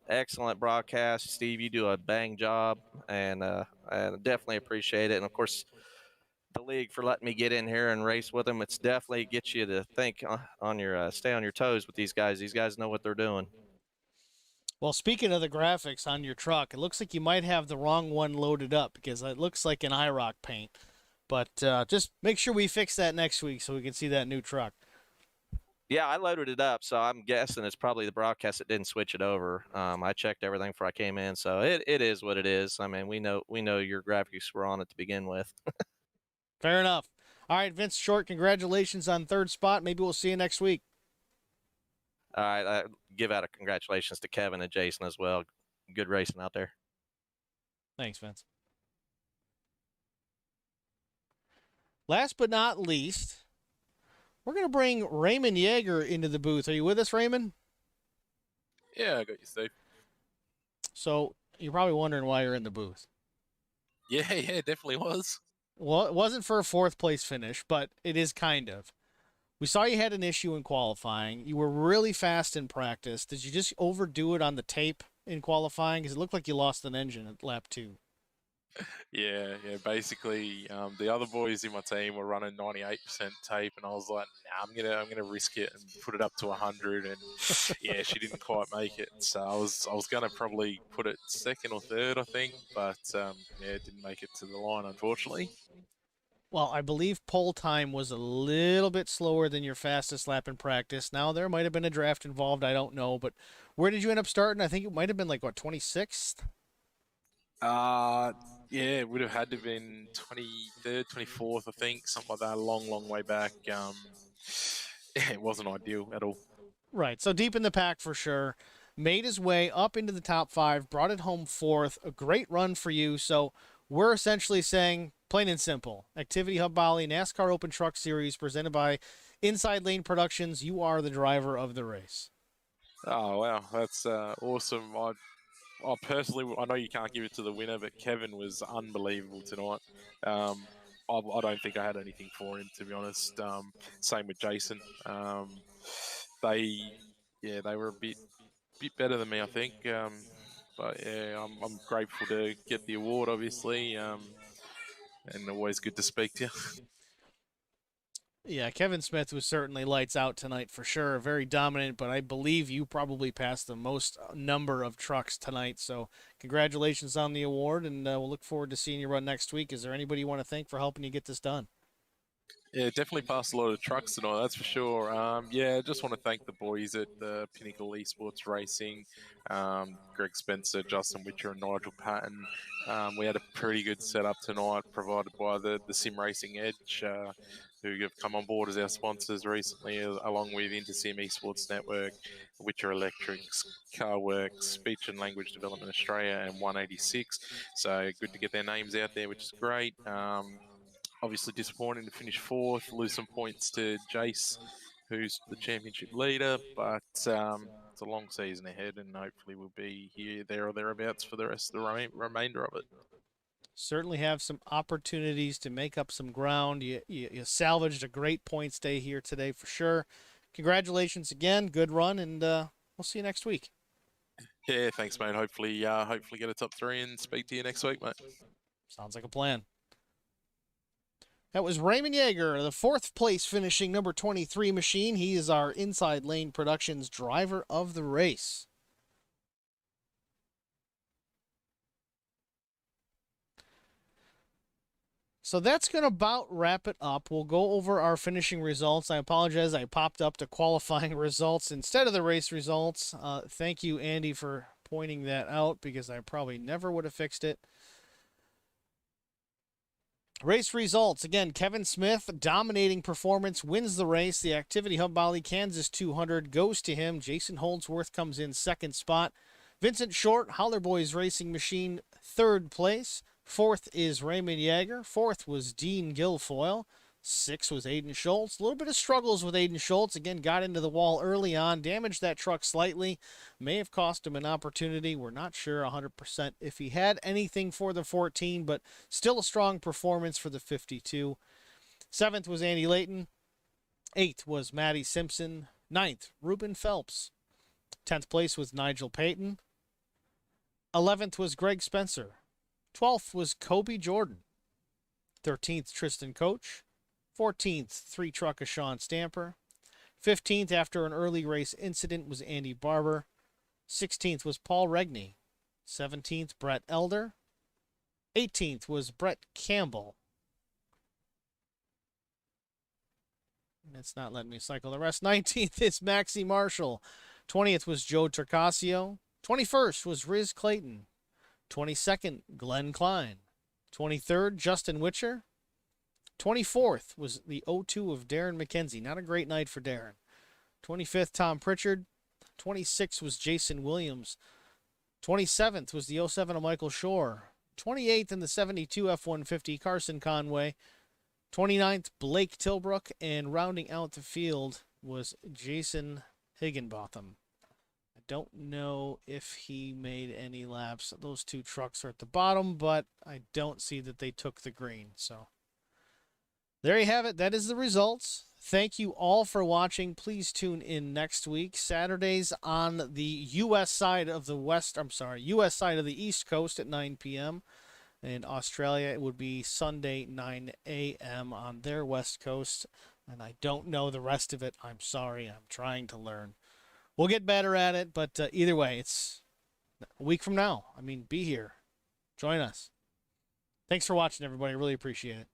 Excellent broadcast. Steve, you do a bang job, and I definitely appreciate it. And, of course, the league for letting me get in here and race with them. It's definitely gets you to think on your stay on your toes with these guys. These guys know what they're doing. Well, speaking of the graphics on your truck, it looks like you might have the wrong one loaded up because it looks like an IROC paint. But just make sure we fix that next week so we can see that new truck. Yeah, I loaded it up, so I'm guessing it's probably the broadcast that didn't switch it over. I checked everything before I came in, so it is what it is. I mean, we know your graphics were on it to begin with. Fair enough. All right, Vince Short, congratulations on third spot. Maybe we'll see you next week. All right, I give out a congratulations to Kevin and Jason as well. Good racing out there. Thanks, Vince. Last but not least, We're going to bring Raymond Yeager into the booth. Are you with us, Raymond? Yeah, I got you, Steve. So you're probably wondering why you're in the booth. Yeah, definitely was. Well, it wasn't for a fourth place finish, but it is kind of. We saw you had an issue in qualifying. You were really fast in practice. Did you just overdo it on the tape in qualifying? Because it looked like you lost an engine at lap 2. Yeah. Basically, the other boys in my team were running 98% tape, and I was like, nah, I'm gonna risk it and put it up to 100. And yeah, she didn't quite make it. So I was gonna probably put it second or third, I think, but yeah, it didn't make it to the line, unfortunately. Well, I believe pole time was a little bit slower than your fastest lap in practice. Now, there might have been a draft involved. I don't know. But where did you end up starting? I think it might have been like, what, 26th? Yeah, it would have had to have been 23rd, 24th, I think, something like that, a long way back. Yeah, it wasn't ideal at all. Right. So deep in the pack for sure. Made his way up into the top 5, brought it home 4th. A great run for you. So we're essentially saying, plain and simple, Activity Hub Bali NASCAR Open Truck Series presented by Inside Lane Productions. You are the driver of the race. Oh, wow. That's awesome. I personally, I know you can't give it to the winner, but Kevin was unbelievable tonight. I don't think I had anything for him, to be honest. Same with Jason. They were a bit better than me, I think. But yeah, I'm grateful to get the award, obviously, and always good to speak to you. Yeah, Kevin Smith was certainly lights out tonight for sure. Very dominant, but I believe you probably passed the most number of trucks tonight. So congratulations on the award, and we'll look forward to seeing you run next week. Is there anybody you want to thank for helping you get this done? Yeah, definitely passed a lot of trucks tonight, that's for sure. Yeah, just want to thank the boys at the Pinnacle Esports Racing, Greg Spencer, Justin Witcher, and Nigel Patton. We had a pretty good setup tonight, provided by the Sim Racing Edge, who have come on board as our sponsors recently, along with Intersim Esports Network, Witcher Electrics, CarWorks, Speech and Language Development Australia, and 186. So good to get their names out there, which is great. Obviously disappointing to finish 4th, lose some points to Jace, who's the championship leader, but it's a long season ahead, and hopefully we'll be here, there, or thereabouts for the rest of the remainder of it. Certainly have some opportunities to make up some ground. You salvaged a great points day here today for sure. Congratulations again. Good run, and we'll see you next week. Yeah, thanks, mate. Hopefully get a top 3 and speak to you next week, mate. Sounds like a plan. That was Raymond Yeager, the 4th place finishing number 23 machine. He is our Inside Lane Productions driver of the race. So that's going to about wrap it up. We'll go over our finishing results. I apologize. I popped up the qualifying results instead of the race results. Thank you, Andy, for pointing that out because I probably never would have fixed it. Race results. Again, Kevin Smith, dominating performance, wins the race. The Activity Hub Bali Kansas 200 goes to him. Jason Holdsworth comes in 2nd spot. Vincent Short, Holler Boys Racing Machine, 3rd place. 4th is Raymond Yeager. 4th was Dean Guilfoyle. 6th was Aiden Schultz. A little bit of struggles with Aiden Schultz. Again, got into the wall early on, damaged that truck slightly. May have cost him an opportunity. We're not sure 100% if he had anything for the 14, but still a strong performance for the 52. 7th was Andy Layton. 8th was Maddie Simpson. 9th, Ruben Phelps. 10th place was Nigel Payton. 11th was Greg Spencer. 12th was Kobe Jordan. 13th, Tristan Coach. 14th, 3-trucker Sean Stamper. 15th, after an early race incident, was Andy Barber. 16th was Paul Regney. 17th, Brett Elder. 18th was Brett Campbell. It's not letting me cycle the rest. 19th is Maxie Marshall. 20th was Joe Turcasio. 21st was Riz Clayton. 22nd, Glenn Klein. 23rd, Justin Witcher. 24th was the 02 of Darren McKenzie. Not a great night for Darren. 25th, Tom Pritchard. 26th was Jason Williams. 27th was the 07 of Michael Shore. 28th in the 72 F-150, Carson Conway. 29th, Blake Tilbrook, and rounding out the field was Jason Higginbotham. I don't know if he made any laps. Those two trucks are at the bottom, but I don't see that they took the green. So there you have it. That is the results. Thank you all for watching. Please tune in next week. Saturdays on the U.S. side of the U.S. side of the East Coast at 9 p.m. In Australia, it would be Sunday, 9 a.m. on their West Coast. And I don't know the rest of it. I'm sorry. I'm trying to learn. We'll get better at it, but either way, it's a week from now. I mean, be here. Join us. Thanks for watching, everybody. I really appreciate it.